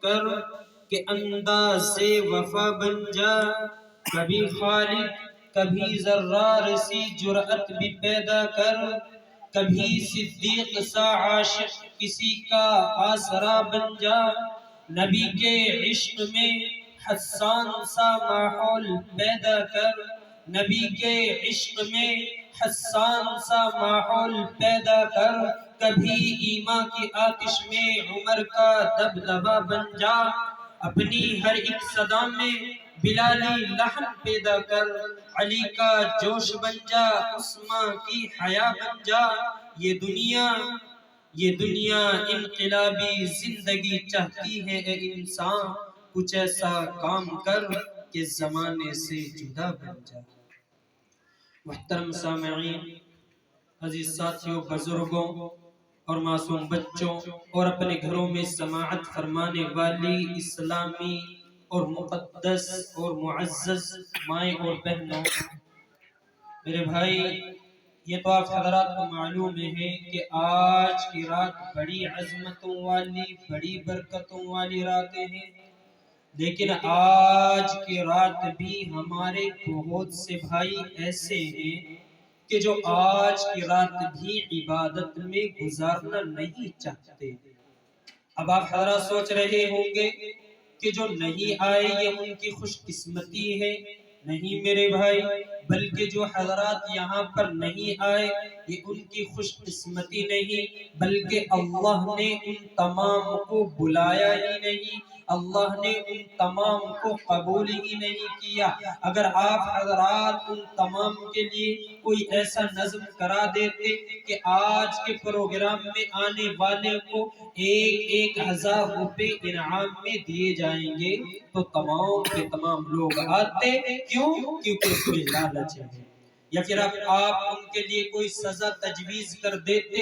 کر کہ انداز وفا بن جا، کبھی خالد کبھی زرار سی جرأت بھی پیدا کر، کبھی صدیق سا عاشق کسی کا آسرا بن جا، نبی کے عشق میں حسان سا ماحول پیدا کر، نبی کے عشق میں حسان سا ماحول پیدا کر، کبھی ایمان کی آتش میں عمر کا دبدبا بن جا، اپنی ہر ایک صدا میں بلالی لحن پیدا کر، علی کا جوش بن جا، عثمان کی حیا بن جا، یہ دنیا انقلابی زندگی چاہتی ہے، اے انسان کچھ ایسا کام کر کہ زمانے سے جدا بن جا۔ محترم سامعین، عزیز ساتھیوں، بزرگوں اور معصوم بچوں اور اپنے گھروں میں سماعت فرمانے والی اسلامی اور مقدس اور معزز مائیں اور بہنوں، میرے بھائی، یہ تو آپ حضرات کو معلوم ہے کہ آج کی رات بڑی عظمتوں والی، بڑی برکتوں والی راتیں ہیں، لیکن آج کی رات بھی ہمارے بہت سے بھائی ایسے ہیں کہ جو آج کی رات بھی عبادت میں گزارنا نہیں چاہتے۔ اب آپ حضرات سوچ رہے ہوں گے کہ جو نہیں آئے یہ ان کی خوش قسمتی ہے۔ نہیں میرے بھائی، بلکہ جو حضرات یہاں پر نہیں آئے یہ ان کی خوش قسمتی نہیں، بلکہ اللہ نے ان تمام کو بلایا ہی نہیں، اللہ نے ان تمام کو قبول ہی نہیں کیا۔ اگر آپ حضرات ان تمام کے لیے کوئی ایسا نظم کرا دیتے کہ آج کے پروگرام میں آنے والے کو 1,000 روپے انعام میں دیے جائیں گے تو تمام کے تمام لوگ آتے۔ کیوں؟ کیونکہ اس میں لالچ ہے۔ یا پھر آپ ان کے لیے کوئی سزا تجویز کر دیتے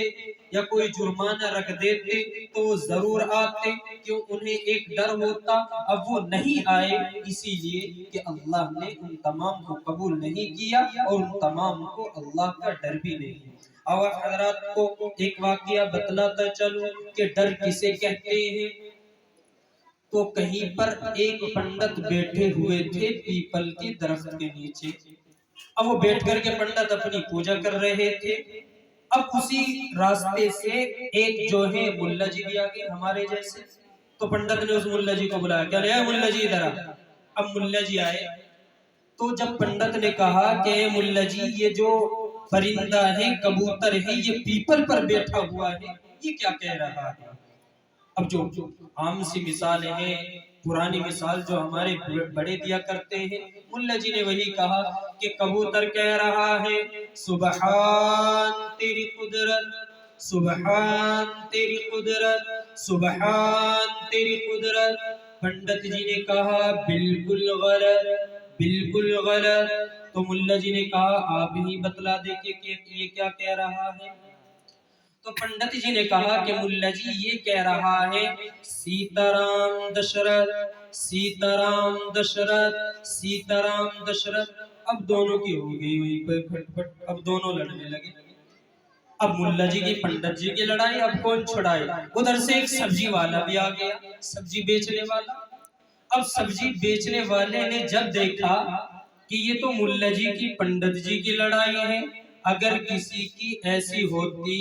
یا کوئی جرمانہ رکھ دیتے تو وہ ضرور آتے، کیوں؟ انہیں ایک ڈر ہوتا۔ اب وہ نہیں آئے اسی لیے کہ اللہ نے ان تمام کو قبول نہیں کیا اور ان تمام کو اللہ کا ڈر بھی نہیں۔ اور حضرات کو ایک واقعہ بتلاتا چلوں کہ ڈر کسے کہتے ہیں۔ تو کہیں پر ایک پنڈت بیٹھے ہوئے تھے پیپل کے درخت کے نیچے۔ اب وہ بیٹھ کر کے پنڈت اپنی پوجا کر رہے تھے۔ اب اسی راستے سے ایک جو ہے ملا جی بھی آگے ہمارے جیسے، تو پنڈت نے اس ملا جی کو بلایا، کیا لے ملا جی ادھر آ۔ اب ملا جی آئے تو جب پنڈت نے کہا کہ اے ملا جی یہ جو پرندہ ہے، کبوتر ہے، یہ پیپل پر بیٹھا ہوا ہے، یہ کیا کہہ رہا ہے؟ اب جو عام سی مثال ہے، پرانی مثال جو ہمارے بڑے دیا کرتے ہیں، ملا جی نے وہی کہا کہ کبوتر کہہ رہا ہے سبحان تیری قدرت، سبحان تیری قدرت، سبحان تیری قدرت۔ پنڈت جی نے کہا بالکل غلط، بالکل غلط۔ تو ملا جی نے کہا آپ ہی بتلا دے کہ یہ کیا کہہ رہا ہے۔ تو پنڈت جی نے کہا کہ ملا جی یہ کہہ رہا ہے سیتارام دشرت، سیتارام دشرت، سیتارام دشرت۔ اب دونوں کی ہو گئی ہوئی پھٹ پھٹ، اب دونوں لڑنے لگے۔ اب ملا جی کی پنڈت جی کی لڑائی اب کون چھڑائے؟ ادھر سے ایک سبزی والا بھی آ گیا، سبزی بیچنے والا۔ اب سبزی بیچنے والے نے جب دیکھا کہ یہ تو ملا جی کی پنڈت جی کی لڑائی ہے، اگر کسی کی ایسی ہوتی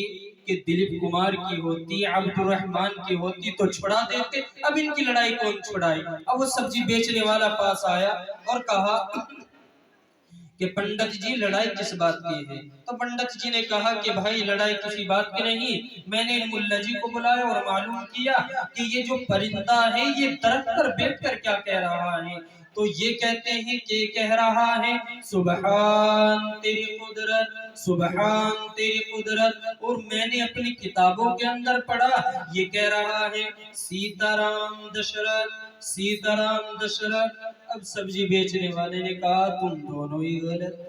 کہ دلیپ کمار کی ہوتی، عبد الرحمن کی ہوتی تو چھڑا دیتے، اب ان کی لڑائی کون چھڑائے؟ اب وہ سبزی بیچنے والا پاس آیا اور کہا کہ پنڈت جی لڑائی کس بات کی ہے؟ تو پنڈت جی نے کہا کہ بھائی لڑائی کسی بات کی نہیں، میں نے ان ملا جی کو بلایا اور معلوم کیا کہ یہ جو پرندہ ہے یہ درخت پر بیٹھ کر کیا کہہ رہا ہے، تو یہ کہتے ہیں کہ کہہ رہا ہے سبحان تیری قدرت، سبحان تیری قدرت۔ اور میں نے اپنی کتابوں کے اندر پڑھا یہ کہہ رہا ہے سیتارام دشرت، سیتارام دشرت۔ اب سبزی بیچنے والے نے کہا تم دونوں ہی غلط،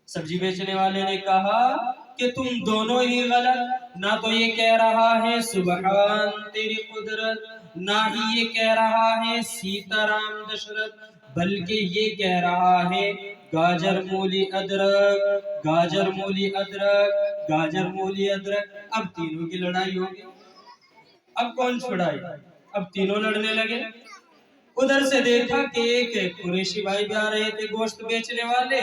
سبزی بیچنے والے نے کہا کہ تم دونوں ہی غلط، نہ تو یہ کہہ رہا ہے سبحان تیری قدرت، نہ ہی یہ کہہ رہا ہے سیتارام دشرت، بلکہ یہ کہہ رہا ہے گاجر مولی ادرک، گاجر مولی ادرک، گاجر مولی ادرک۔ اب تینوں کی لڑائی ہوگی، اب کون چھڑائے؟ اب تینوں لڑنے لگے۔ ادھر سے دیکھا کہ ایک قریشی بھائی بھی آ رہے تھے گوشت بیچنے والے۔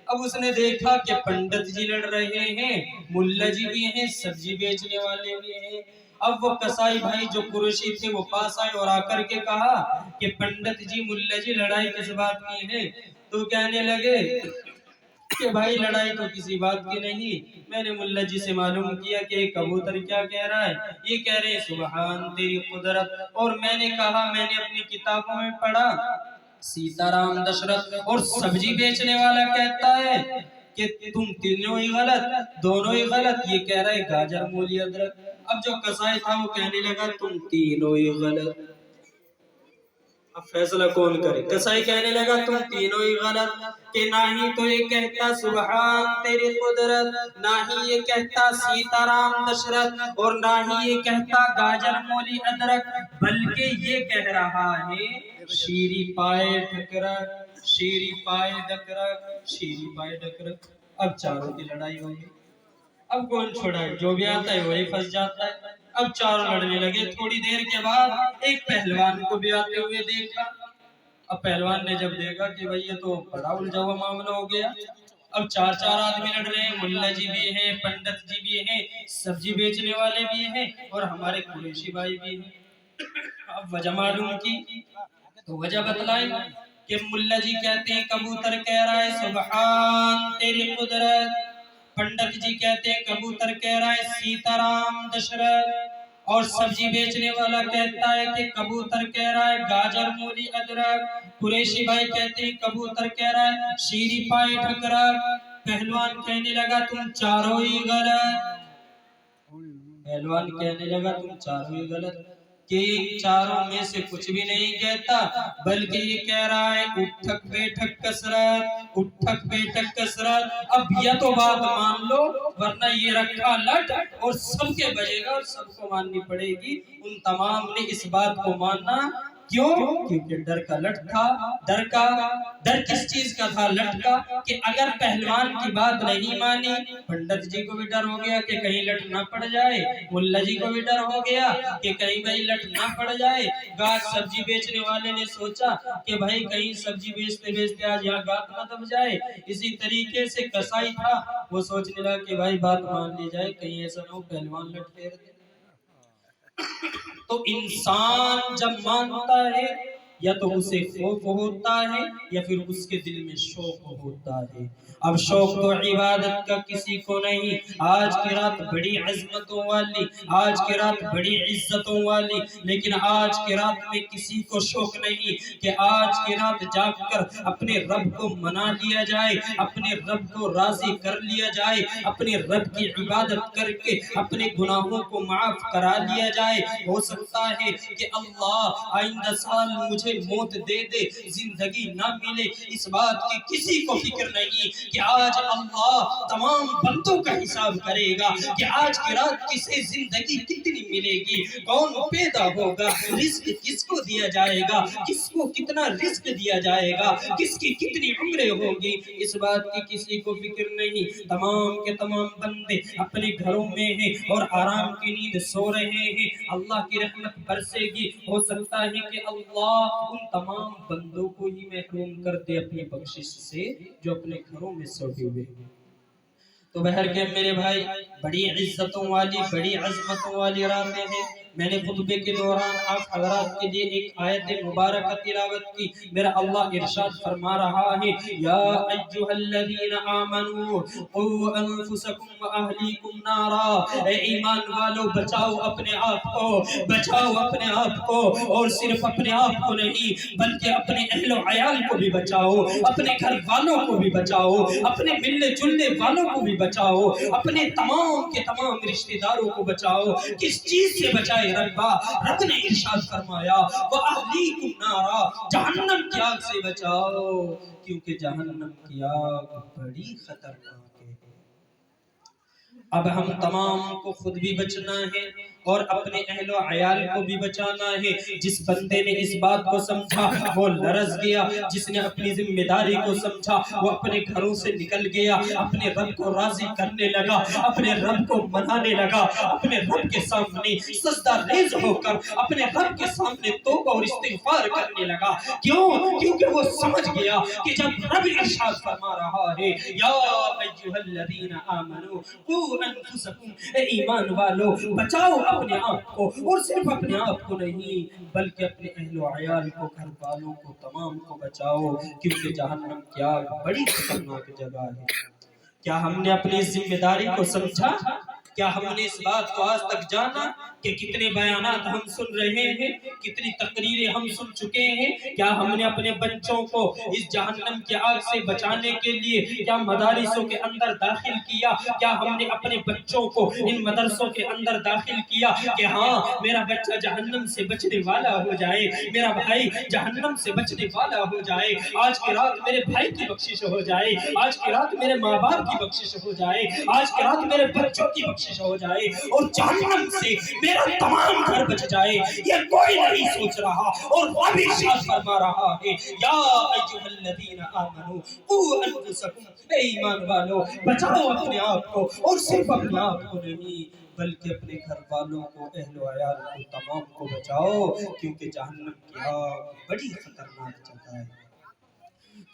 اب اس نے دیکھا کہ پنڈت جی لڑ رہے ہیں، ملا جی بھی ہیں، سبزی بیچنے والے بھی ہیں۔ اب وہ کسائی بھائی جو قریشی تھے وہ پاس آئے اور آ کر کے کہا کہ پنڈت جی ملا جی لڑائی کس بات کی ہے؟ تو کہنے لگے کہ بھائی لڑائی تو کسی بات کی نہیں، میں نے ملا جی سے معلوم کیا کہ ایک کبوتر کیا کہہ رہا ہے، یہ کہہ رہے ہیں سبحان تیری قدرت، اور میں نے کہا میں نے اپنی کتابوں میں پڑھا سیتا رام دشرت، اور سبزی بیچنے والا کہتا ہے کہ تم تینوں ہی غلط، دونوں ہی غلط، یہ کہہ رہا ہے گاجر مولی ادرک۔ اب جو قصائی تھا وہ کہنے لگا تم تینوں ہی غلط، اب فیصلہ کون کرے؟ قصائی کہنے لگا تم تینوں ہی غلط، کہ نہ ہی تو یہ کہتا سبحان تیری قدرت، نہ ہی یہ کہتا سیتا رام دشرت، اور نہ ہی یہ کہتا گاجر مولی ادرک، بلکہ یہ کہہ رہا ہے شیری پائے ڈھکرک، شیری پائے ڈھکرک، شیری پائے ڈھکرک۔ اب چاروں کی لڑائی ہوئی، اب کون چھوڑائے؟ جو بھی آتا ہے وہی پھنس جاتا ہے۔ اب چاروں لڑنے لگے۔ تھوڑی دیر کے بعد ایک پہلوان کو بھی آتے ہوئے دیکھا۔ اب پہلوان نے جب دیکھا کہ بھئی یہ تو بڑا الجھا ہوا معاملہ ہو گیا، اب چار آدمی لڑ رہے ہیں، ملا جی بھی ہیں، پنڈت جی بھی ہیں، سبزی بیچنے والے بھی ہیں، اور ہمارے قریشی بھائی بھی ہیں۔ اب وجہ معلوم کی تو وجہ بتلائی کہ ملا جی کہتے ہیں کبوتر کہہ رہا ہے سبحان تیری قدرت، پنڈت جی کہتے ہیں کبوتر کہہ رہا ہے سیتا رام دشرت، اور سبزی بیچنے والا کہتا ہے کہ کبوتر کہہ رہا ہے گاجر مولی ادرک، قریشی بھائی کہتے ہیں کبوتر کہہ رہا ہے شیری پائے ٹھکرک۔ پہلوان کہنے لگا تم چاروں ہی غلط، پہلوان کہنے لگا تم چاروں ہی غلط، کہ چاروں میں سے کچھ بھی نہیں کہتا، بلکہ یہ کہہ رہا ہے اٹھک بیٹھک کسرت، اٹھک بیٹھک کسرت۔ اب یہ تو بات مان لو ورنہ یہ رکھا لٹ اور سب کے بجے گا اور سب کو ماننی پڑے گی۔ ان تمام نے اس بات کو ماننا، کیوں؟ کیونکہ ڈر کا لٹ تھا۔ ڈر کس چیز کا تھا؟ لٹ کا، کہ اگر پہلوان کی بات نہیں مانی، پنڈت جی کو بھی ڈر ہو گیا کہ کہیں لٹ نہ پڑ جائے، ملا جی کو بھی ڈر ہو گیا کہ کہیں بھائی لٹ نہ پڑ جائے، گاج سبزی بیچنے والے نے سوچا کہ بھائی کہیں سبزی بیچتے بیچتے آج یہاں گات نہ دب جائے، اسی طریقے سے کسائی تھا وہ سوچنے لگا کہ بھائی بات مان لی جائے، کہیں ایسا نہ ہو پہلوان لٹ پھیر دے۔ تو انسان جب مانتا ہے یا تو اسے خوف ہوتا ہے یا پھر اس کے دل میں شوق ہوتا ہے۔ اب شوق تو عبادت کا کسی کو نہیں۔ آج کی رات بڑی عظمتوں والی، آج کی رات بڑی عزتوں والی، لیکن آج کی رات میں کسی کو شوق نہیں کہ آج کی رات جاگ کر اپنے رب کو منا لیا جائے، اپنے رب کو راضی کر لیا جائے، اپنے رب کی عبادت کر کے اپنے گناہوں کو معاف کرا لیا جائے۔ ہو سکتا ہے کہ اللہ آئندہ سال مجھے موت دے دے، زندگی نہ ملے، اس بات کی کسی کو فکر نہیں کہ آج اللہ تمام بندوں کا حساب کرے گا کہ آج کی رات کسے زندگی کتنی ملے گی، کون پیدا ہوگا، رزق کس کو دیا جائے گا، کس کو کتنا رزق دیا جائے گا، کس کی کتنی عمریں ہوگی، اس بات کی کسی کو فکر نہیں۔ تمام کے تمام بندے اپنے گھروں میں ہیں اور آرام کی نیند سو رہے ہیں، اللہ کی رحمت برسے گی۔ ہو سکتا ہے کہ اللہ ان تمام بندوں کو ہی محروم کر دے اپنی بخشش سے جو اپنے گھروں میں سوتے ہوئے ہیں۔ تو بہر کے میرے بھائی بڑی عزتوں والی، بڑی عظمتوں والی راتیں ہیں۔ میں نے خطبے کے دوران آپ حضرات کے لیے ایک آیت مبارکہ تلاوت کی۔ میرا اللہ ارشاد فرما رہا ہے یا ایھا الذین آمنوا قوا انفسکم واہلیکم نارا، اے ایمان والو بچاؤ اپنے آپ کو، بچاؤ اپنے آپ کو، اور صرف اپنے آپ کو نہیں بلکہ اپنے اہل و عیال کو بھی بچاؤ، اپنے گھر والوں کو بھی بچاؤ، اپنے ملنے جلنے والوں کو بھی بچاؤ، اپنے تمام کے تمام رشتہ داروں کو بچاؤ۔ کس چیز سے بچائے ربا؟ رب نے ارشاد فرمایا وَأَهْلِيكُمْ نَارًا، جہنم کی آگ سے بچاؤ، کیونکہ جہنم کی آگ بڑی خطرناک ہے۔ اب ہم تمام کو خود بھی بچنا ہے اور اپنے اہل و عیال کو بھی بچانا ہے۔ جس بندے نے اس بات کو سمجھا وہ لرز گیا، جس نے اپنی ذمہ داری کو سمجھا وہ اپنے گھروں سے نکل گیا، اپنے رب کو راضی کرنے لگا، اپنے رب کو منانے لگا، اپنے رب کے سامنے سجدہ ریز ہو کر اپنے رب کے سامنے توبہ اور استغفار کرنے لگا۔ کیوں؟ کیونکہ وہ سمجھ گیا کہ جب رب ارشاد فرما رہا ہے یا ایھا الذین آمنوا قوا انفسکم، اے ایمان والو بچاؤ اپنے آپ کو، اور صرف اپنے آپ کو نہیں بلکہ اپنے اہل و عیال کو، گھر والوں کو، تمام کو بچاؤ، کیونکہ جہنم کی آگ بڑی خطرناک جگہ ہے۔ کیا ہم نے اپنی ذمہ داری کو سمجھا؟ کیا ہم نے اس بات کو آج تک جانا کہ کتنے بیانات ہم سن رہے ہیں، کتنی تقریریں ہم سن چکے ہیں؟ کیا ہم نے اپنے بچوں کو اس جہنم کی آگ سے بچانے کے لیے کیا مدارسوں کے اندر داخل کیا؟ کیا ہم نے اپنے بچوں کو ان مدرسوں کے اندر داخل کیا کہ ہاں میرا بچہ جہنم سے بچنے والا ہو جائے، میرا بھائی جہنم سے بچنے والا ہو جائے، آج کی رات میرے بھائی کی بخشش ہو جائے، آج کی رات میرے ماں باپ کی بخشش ہو جائے، آج کی رات میرے بچوں کی بخشش ہو جائے اور جہنم سے میرا تمام گھر بچ جائے؟ یہ کوئی نہیں سوچ رہا، اور رب ارشاد فرما رہا ہے یا ایھا الذین آمنوا قوا انفسکم، اے ایمان والو بچاؤ اپنے آپ کو، اور صرف اپنے آپ کو نہیں بلکہ اپنے گھر والوں کو، اہل و عیال کو، تمام کو بچاؤ، کیونکہ جہنم کی آگ بڑی خطرناک جگہ ہے۔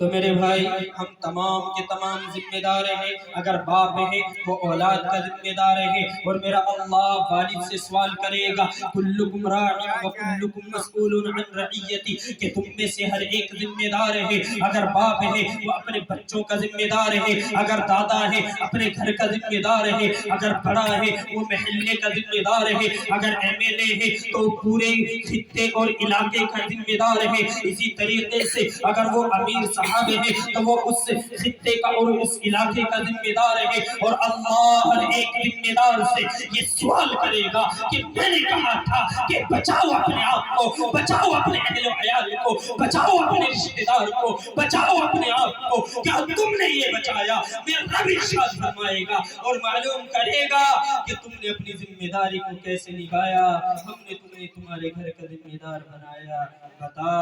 تو میرے بھائی ہم تمام کے تمام ذمہ دار ہیں۔ اگر باپ ہے وہ اولاد کا ذمہ دار ہے، اور میرا اللہ والد سے سوال کرے گا کلکم راع وکلکم مسئول عن رعیتی، کہ تم میں سے ہر ایک ذمہ دار ہے۔ اگر باپ ہے وہ اپنے بچوں کا ذمہ دار ہے، اگر دادا ہے اپنے گھر کا ذمہ دار ہے، اگر بڑا ہے وہ محلے کا ذمہ دار ہے، اگر ایم ایل اے ہے تو پورے خطے اور علاقے کا ذمہ دار ہے۔ اسی طریقے سے اگر وہ امیر صاحب ہے تو وہ اس خطے کا اور اس علاقے کا ذمہ دار ہے، اور اللہ ہر ایک ذمہ دار سے یہ سوال کرے گا کہ میں نے کہا تھا کہ بچاؤ اپنے آپ کو، بچاؤ اپنے اہل و عیال کو، بچاؤ اپنے رشتہ دار کو، بچاؤ اپنے آپ کو، کیا تم نے یہ بچایا؟ میرا رب ارشاد فرمائے گا اور معلوم کرے گا کہ تم نے اپنی ذمہ داری کو کیسے نبھایا۔ ہم نے تمہیں تمہارے گھر کا ذمہ دار بنایا، بتا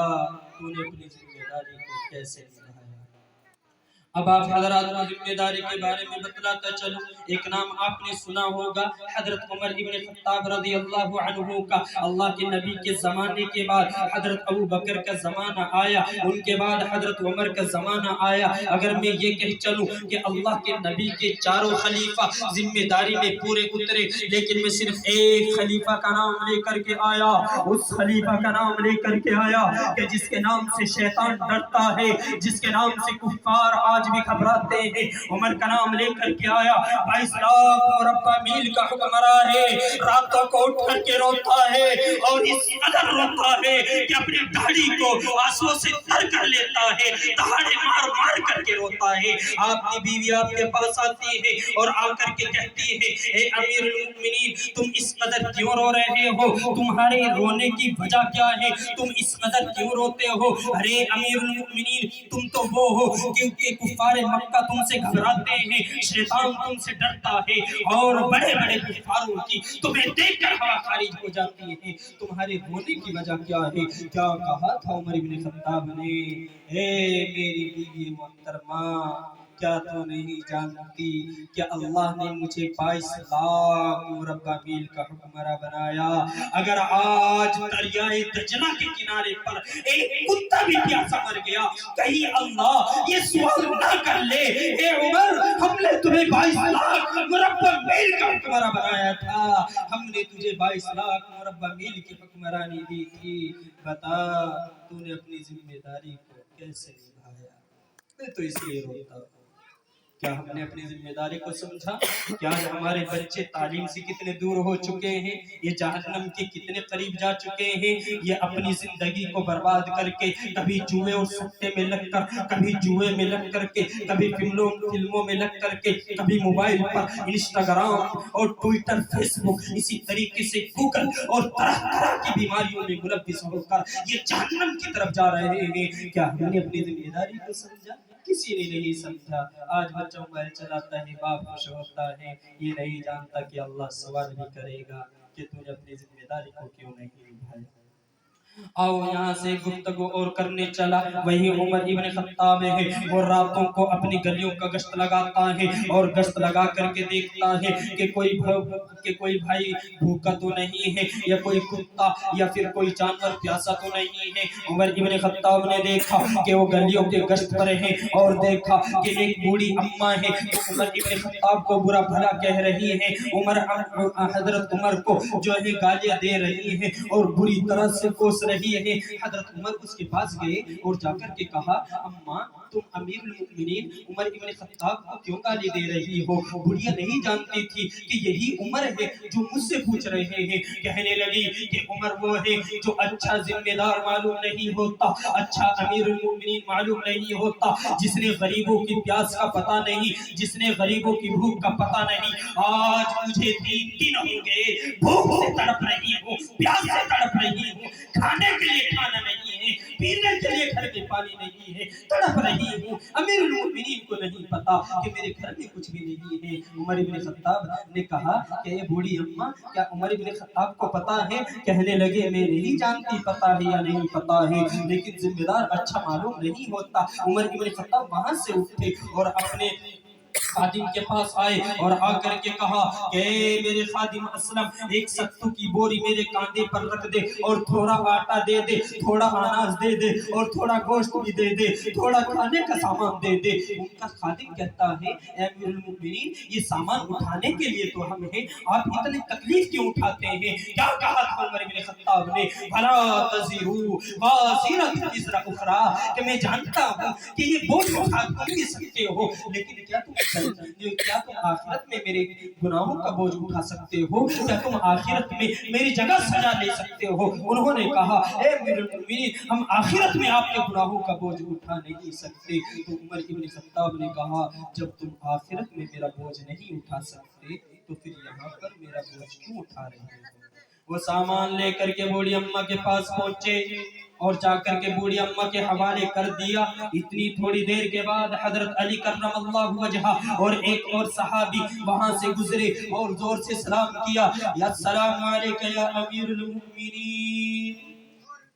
تو نے اپنی ذمہ داری کو کیسے نبھایا۔ اب آپ حضرات کو ذمہ داری کے بارے میں بتلاتا چلوں۔ ایک نام آپ نے سنا ہوگا حضرت عمر ابن خطاب رضی اللہ عنہ کا۔ اللہ کے نبی کے زمانے کے بعد حضرت ابو بکر کا زمانہ آیا، ان کے بعد حضرت عمر کا زمانہ آیا۔ اگر میں یہ کہہ چلوں کہ اللہ کے نبی کے چاروں خلیفہ ذمہ داری میں پورے اترے، لیکن میں صرف ایک خلیفہ کا نام لے کر کے آیا، اس خلیفہ کا نام لے کر کے آیا کہ جس کے نام سے شیطان ڈرتا ہے، جس کے نام سے کفار آج بھی گھبراتے ہیں۔ عمر کا نام لے کر کے آیا، 22 لاکھ مربع میل کا حکمراں ہے، راتوں کو اٹھ کر کے روتا ہے، اور اس قدر روتا ہے کہ اپنی داڑھی کو آنسوؤں سے تر کر لیتا ہے، دہاڑے مار مار کر کے روتا ہے۔ آپ کی بیوی آپ کے پاس آتی ہے اور آ کر کے کہتی ہے اے امیر المؤمنین تم اس قدر کیوں رو رہے ہو؟ تمہارے رونے کی وجہ کیا ہے؟ تم اس قدر کیوں روتے ہو؟ ارے امیر المؤمنین تم تو وہ ہو کیونکہ کفار مکہ تم سے گھبراتے ہیں، شیطان تم سے ڈرتا ہے، اور بڑے بڑے کفاروں کی تمہیں دیکھ کر ہوا خارج ہو جاتی ہے۔ تمہارے رونے کی وجہ کیا ہے؟ کیا کہا تھا عمر بن خطاب نے؟ اے میری بیوی محترمہ کیا تو نہیں جانتی کہ اللہ نے مجھے 22 لاکھ مربع میل کا حکمراں بنایا؟ اگر آج دریائے دجلہ کے کنارے پر ایک کتا بھی پیاسا مر گیا، کہیں اللہ یہ سوال نہ کر لے اے عمر ہم نے تمہیں 22 لاکھ مربع میل کا حکمراں بنایا تھا، ہم نے تجھے 22 لاکھ مربع میل کی حکمرانی دی تھی، بتا تو نے اپنی ذمہ داری کو کیسے نبھایا؟ میں تو اس لیے روتا ہوں۔ کیا ہم نے اپنی ذمہ داری کو سمجھا؟ کیا ہمارے بچے تعلیم سے کتنے دور ہو چکے ہیں، یہ جہنم کے کتنے قریب جا چکے ہیں، یہ اپنی زندگی کو برباد کر کے کبھی جوئے اور سٹے میں لگ کر، کبھی جوئے میں لگ کر کے، کبھی فلموں میں لگ کر کے، کبھی موبائل پر انسٹاگرام اور ٹویٹر فیس بک، اسی طریقے سے گوگل اور طرح طرح کی بیماریوں میں ملوث ہو کر یہ جہنم کی طرف جا رہے ہیں۔ کیا ہم نے اپنی ذمہ داری کو سمجھا؟ کسی نے نہیں سمجھا۔ آج بچہ موبائل چلاتا ہے، باپ خوش ہوتا ہے، یہ نہیں جانتا کہ اللہ سوال بھی کرے گا۔ کہ تو نے اپنی ذمہ داری کو کیوں نہیں نبھایا۔ آؤ یہاں سے گفتگو اور کرنے چلا، وہی عمر ابن خطاب ہے، وہ راتوں کو اپنی گلیوں کا گشت لگاتا ہے اور گشت لگا کر کے دیکھتا ہے کہ کوئی بھائی بھوکا تو نہیں ہے، یا کوئی کتا یا پھر کوئی جانور پیاسا تو نہیں ہے۔ عمر ابن خطاب نے دیکھا کہ وہ گلیوں کے گشت پر ہیں اور دیکھا کہ ایک بوڑھی اماں ہے، عمر ابن خطاب کو برا بھلا کہہ رہی ہے، حضرت عمر کو جو ہے گالیاں دے رہی ہے اور بری طرح سے کوس رہی ہے۔ حضرت عمر اس کے پاس گئے اور جا کر کے کہا، اماں تم امیر المؤمنین عمر ابن خطاب کو کیوں گالی دے رہی ہو؟ بڑھیا نہیں جانتی تھی کہ یہی عمر ہے جو مجھ سے پوچھ رہے ہیں۔ کہنے لگی کہ عمر وہ ہے جو اچھا ذمہ دار معلوم نہیں ہوتا، اچھا امیر المؤمنین معلوم نہیں ہوتا، جس نے غریبوں کی پیاس کا پتہ نہیں، جس نے غریبوں کی بھوک کا پتہ نہیں۔ آج مجھے 3 دن ہو گئے بھوک سے تڑپ رہی ہوں، پیاس سے تڑپ رہی ہوں، کھانے کے لیے کھانا نہیں ہے، پینے کے لیے گھر میں پانی نہیں ہے، تڑپ رہی ہوں۔ امیر المؤمنین کو نہیں پتا کہ میرے گھر میں کچھ بھی نہیں ہے۔ عمر ابن خطاب نے کہا کہ اے بوڑھی اماں کیا عمر ابن خطاب کو پتا ہے؟ کہنے لگے میں نہیں جانتی پتا ہے یا نہیں پتا ہے، لیکن ذمہ دار اچھا معلوم نہیں ہوتا۔ عمر ابن خطاب وہاں سے اٹھے اور اپنے خادم کے پاس آئے اور آ کر کے کہا کہ اے میرے خادم اسلم، ایک ستو کی بوری میرے کاندھے پر رکھ دے اور تھوڑا آٹا دے دے، تھوڑا اناج دے دے اور تھوڑا گوشت بھی دے دے، تھوڑا کھانے کا سامان دے دے۔ ان کا خادم کہتا ہے اے امیر المؤمنین یہ سامان اٹھانے کے لیے تو ہم ہیں، آپ اتنی تکلیف کیوں اٹھاتے ہیں؟ کیا کہا تھا عمر بن خطاب نے؟ بھلا تزرو وازرۃ وزر اخری، کہ میں جانتا ہوں کہ یہ بوجھ اٹھا تم بھی سکتے ہو، لیکن کیا تم آخرت میں میرے گناہوں کا بوجھ اٹھا سکتے ہو؟ کیا تم آخرت میں میری جگہ سجا لے سکتے ہو؟ انہوں نے کہا اے امیر المؤمنین ہم آخرت میں آپ کے گناہوں کا بوجھ اٹھا نہیں سکتے۔ تو عمر ابن خطاب نے کہا جب تم آخرت میں میرا بوجھ نہیں اٹھا سکتے تو پھر یہاں پر میرا بوجھ کیوں اٹھا رہے ہو؟ وہ سامان لے کر کے بوڑھی اماں کے پاس پہنچے اور جا کر کے بوڑھی اماں کے حوالے کر دیا۔ اتنی تھوڑی دیر کے بعد حضرت علی کرم اللہ وجہہ اور ایک اور صحابی وہاں سے گزرے اور زور سے سلام کیا، یا السلام علیکہ یا امیر المؤمنین۔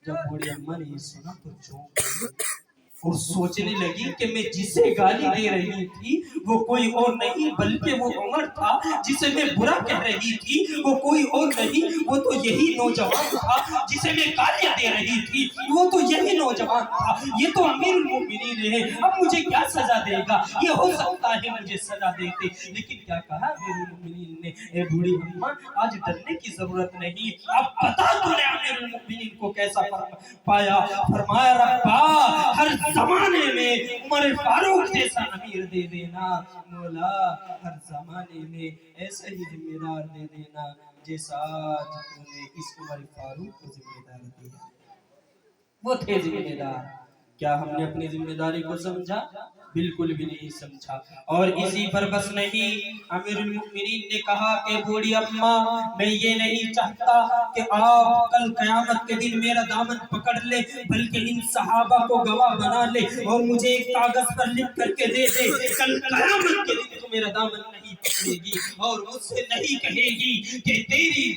جب بوڑھی اماں نے یہ سنا تو چونک گئی اور سوچنے لگی کہ میں جسے گالی دے رہی تھی وہ کوئی اور نہیں بلکہ وہ عمر تھا، جسے میں برا کہہ رہی تھی وہ کوئی اور نہیں، وہ تو یہی نوجوان تھا جسے میں گالیاں دے رہی تھی، وہ تو یہی نوجوان تھا، یہ تو امیر المؤمنین ہے، اب مجھے کیا سزا دے گا؟ یہ ہو سکتا ہے مجھے سزا دیتے، لیکن کیا کہا امیر المؤمنین نے؟ اے بوڑھی اماں آج ڈرنے کی ضرورت نہیں، اب بتا تو نے امیر المؤمنین کو کیسا پایا؟ فرمایا ربا ہر زمانے میں عمر فاروق جیسا امیر دے دینا، مولا ہر زمانے میں ایسا ہی ذمہ دار دے دینا جیسا آج تو نے اس عمر فاروق کو ذمہ دار دیا۔ وہ تھے ذمہ دار، کیا ہم نے اپنی ذمہ داری کو سمجھا؟ بالکل بھی نہیں سمجھا۔ اور اسی پر بس نہیں، امیر المؤمنین نے کہا کہ بوڑھی اماں میں یہ نہیں چاہتا کہ آپ کل قیامت کے دن میرا دامن پکڑ لے، بلکہ ان صحابہ کو گواہ بنا لے اور مجھے ایک کاغذ پر لکھ کر کے دے دے، کل قیامت کے دن تو میرا دامن نہیں پکڑے گی اور مجھ سے نہیں کہے گی کہ تیری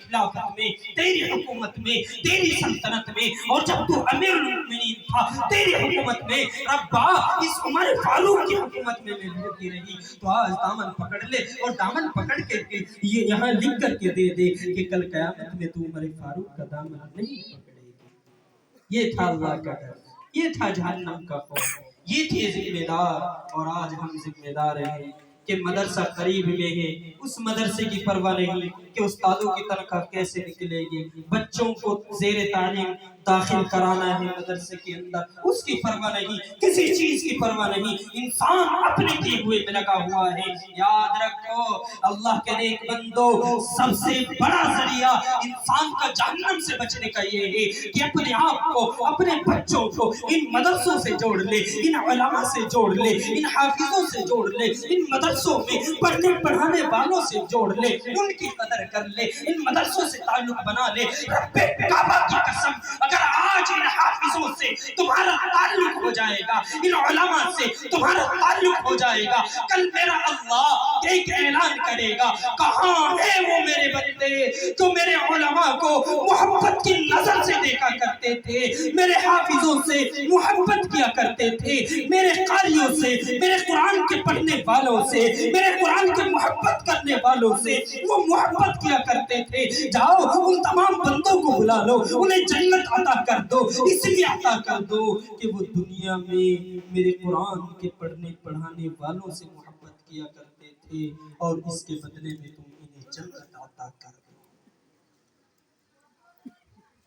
خلافت میں، تیری حکومت میں، تیری سلطنت میں، اور جب تو امیر المؤمنین تھا تیری حکومت میں ربا اس عمر فاروق کی حکومت میں ہوتی رہی، تو آج دامن پکڑ لے اور دامن پکڑ کے یہ یہاں لکھ کر کے دے دے کہ کل قیامت میں تو عمر فاروق کا دامن نہیں پکڑے گی۔ یہ تھا اللہ کا ڈر، یہ تھا جہنم کا خوف، یہ تھے ذمہ دار۔ اور آج ہم ذمہ دار ہیں کہ مدرسہ قریب میں ہے، اس مدرسے کی پرواہ نہیں کہ استادوں کی تنخواہ کیسے نکلے گی، بچوں کو زیر تعلیم داخل کرانا ہے مدرسے کے اندر، اس کی پرواہ نہیں، کسی چیز کی پرواہ نہیں، انسان اپنے کیے ہوئے میں لگا ہوا ہے۔ یاد رکھو اللہ کے نیک بندو، سب سے بڑا ذریعہ انسان کا جہنم سے بچنے کا یہ ہے کہ اپنے آپ کو، اپنے بچوں کو ان مدرسوں سے جوڑ لے، ان علماء سے جوڑ لے، ان حافظوں سے جوڑ لے، ان مدرسوں میں پڑھنے پڑھانے والوں سے جوڑ لے، ان کی قدر کر لے، ان مدرسوں سے تعلق بنا لے۔ رب کعبہ کی قسم اگر آج ان حافظوں سے تمہارا تعلق ہو جائے گا، ان علماء سے تمہارا تعلق ہو جائے گا، کل میرا اللہ ایک اعلان کرے گا، کہاں ہے وہ میرے بندے جو میرے علماء کو محبت کی نظر سے دیکھا کرتے تھے، میرے حافظوں سے محبت کیا کرتے تھے، میرے قاریوں سے، میرے قرآن کے پڑھنے والوں سے، میرے قرآن کے محبت کرنے والوں سے وہ محبت کیا کرتے تھے۔ جاؤ ان تمام بندوں کو بلا لو، انہیں جنت عطا کر دو، اس لیے عطا کر دو کہ وہ دنیا میں میرے قرآن کے پڑھنے پڑھانے والوں سے محبت کیا کرتے تھے، اور اس کے بدلے میں تم انہیں جنت عطا کر دو۔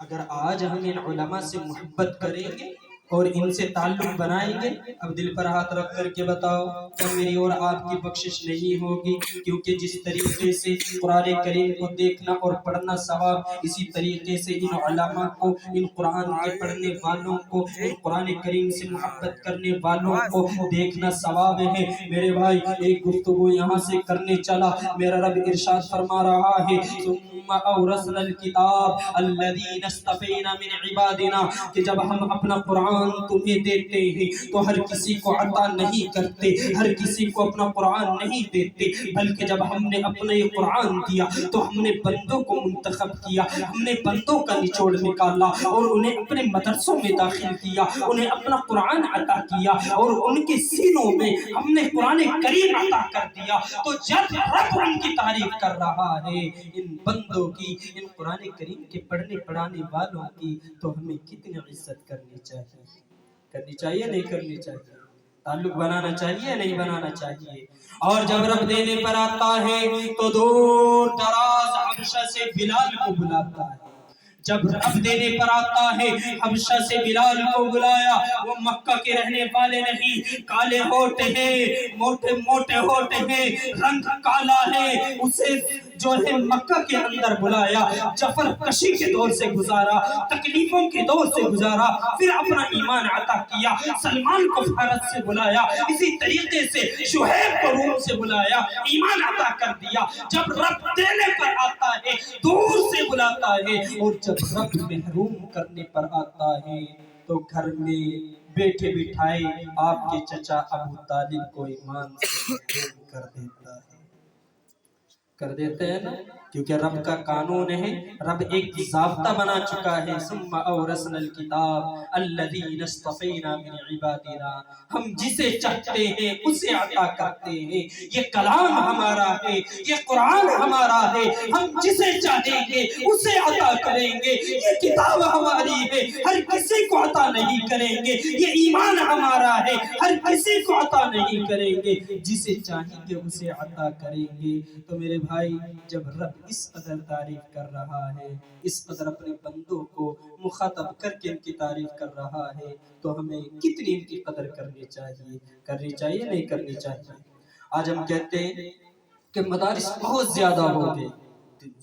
اگر آج ہم ان علماء سے محبت کریں گے اور ان سے تعلق بنائیں گے، اب دل پر ہاتھ رکھ کر کے بتاؤ کہ میری اور آپ کی بخشش نہیں ہوگی، کیونکہ جس طریقے سے قرآن کریم کو دیکھنا اور پڑھنا ثواب، اسی طریقے سے ان علماء کو، ان قرآن کے پڑھنے والوں کو، ان قرآن کریم سے محبت کرنے والوں کو دیکھنا ثواب ہے۔ میرے بھائی ایک گفتگو یہاں سے کرنے چلا، میرا رب ارشاد فرما رہا ہے ثم اورثنا الکتاب الذین اصطفینا من عبادنا، کہ جب ہم اپنا قرآن تمہیں دیتے ہیں تو ہر کسی کو عطا نہیں کرتے، ہر کسی کو اپنا قرآن نہیں دیتے، بلکہ جب ہم نے اپنے قرآن دیا تو ہم نے بندوں کو منتخب کیا، ہم نے بندوں کا نچوڑ نکالا اور انہیں اپنے مدرسوں میں داخل کیا، انہیں اپنا قرآن عطا کیا اور ان کے سینوں میں ہم نے قرآن کریم عطا کر دیا۔ تو جب رب ان کی تعریف کر رہا ہے، ان بندوں کی، ان قرآن کریم کے پڑھنے پڑھانے والوں کی، تو ہمیں کتنی عزت کرنی چاہیے، کرنی چاہیے نہیں کرنی چاہیے، تعلق بنانا چاہیے نہیں بنانا چاہیے۔ اور جب رب دینے پر آتا ہے تو دور دراز حبشہ سے بلال کو بلاتا ہے، جب رب دینے پر آتا ہے حبشہ سے بلال کو بلایا، وہ مکہ کے رہنے والے نہیں، کالے ہوتے ہیں، موٹے موٹے ہوتے ہیں، رنگ کالا ہے، اسے جو ہے مکہ کے اندر بلایا، جفر کشی کے دور سے گزارا، تکلیفوں کے دور سے گزارا، پھر اپنا ایمان عطا کیا، سلمان کو بھارت سے بلایا، اسی طریقے سے شہیب کو روم سے بلایا، ایمان عطا کر دیا۔ جب رب دینے پر آتا ہے دور سے بلاتا ہے، اور جب رب محروم کرنے پر آتا ہے تو گھر میں بیٹھے بٹھائے آپ کے چچا ابو طالب کو ایمان سے محروم کر دیتا ہے، کر دیتے ہیں نا، کیونکہ رب کا قانون ہے، رب ایک ضابطہ بنا چکا ہے ثم اورثنا الکتاب الذین اصطفینا من عبادنا، ہم جسے چاہتے ہیں اسے عطا کرتے ہیں، یہ کلام ہمارا ہے، یہ قرآن ہمارا ہے، ہم جسے چاہیں گے اسے عطا کریں گے، یہ کتاب ہماری ہے، ہر کسی کو عطا نہیں کریں گے، یہ ایمان ہمارا ہے، ہر کسی کو عطا نہیں کریں گے، جسے چاہیں گے اسے عطا کریں گے۔ تو میرے بھائی جب رب اس قدر تعریف کر رہا ہے، اس قدر اپنے بندوں کو مخاطب کر کے ان کی تعریف کر رہا ہے، تو ہمیں کتنی ان کی قدر کرنی چاہیے نہیں کرنی چاہیے۔ آج ہم کہتے ہیں کہ مدارس بہت زیادہ ہو گئے،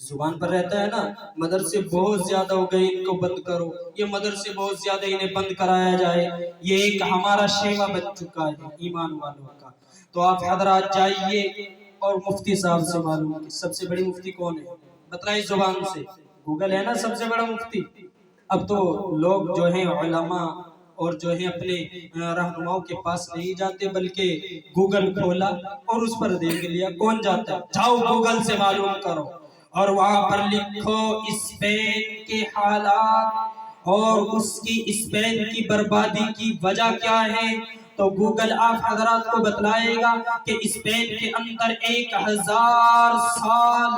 زبان پر رہتا ہے نا، مدرسے بہت زیادہ ہو گئے، ان کو بند کرو، یہ مدرسے بہت زیادہ انہیں بند کرایا جائے، یہ ایک ہمارا شیوا بن چکا ہے ایمان والوں کا۔ تو آپ حضرات جائیے اور مفتی صاحب سے معلوم کہ سب سے بڑی مفتی کون ہے، بتلائیں زبان سے، گوگل ہے نا سب سے بڑا مفتی۔ اب تو لوگ جو ہیں علماء اور جو ہے اپنے رہنماؤں کے پاس نہیں جاتے، بلکہ گوگل کھولا اور اس پر دیکھ لیا کون جاتا ہے، جاؤ گوگل سے معلوم کرو اور وہاں پر لکھو اسپین کے حالات اور اس کی اسپین کی بربادی کی وجہ کیا ہے، تو گوگل آپ حضرات کو بتلائے گا کہ اسپین کے اندر 1000 سال،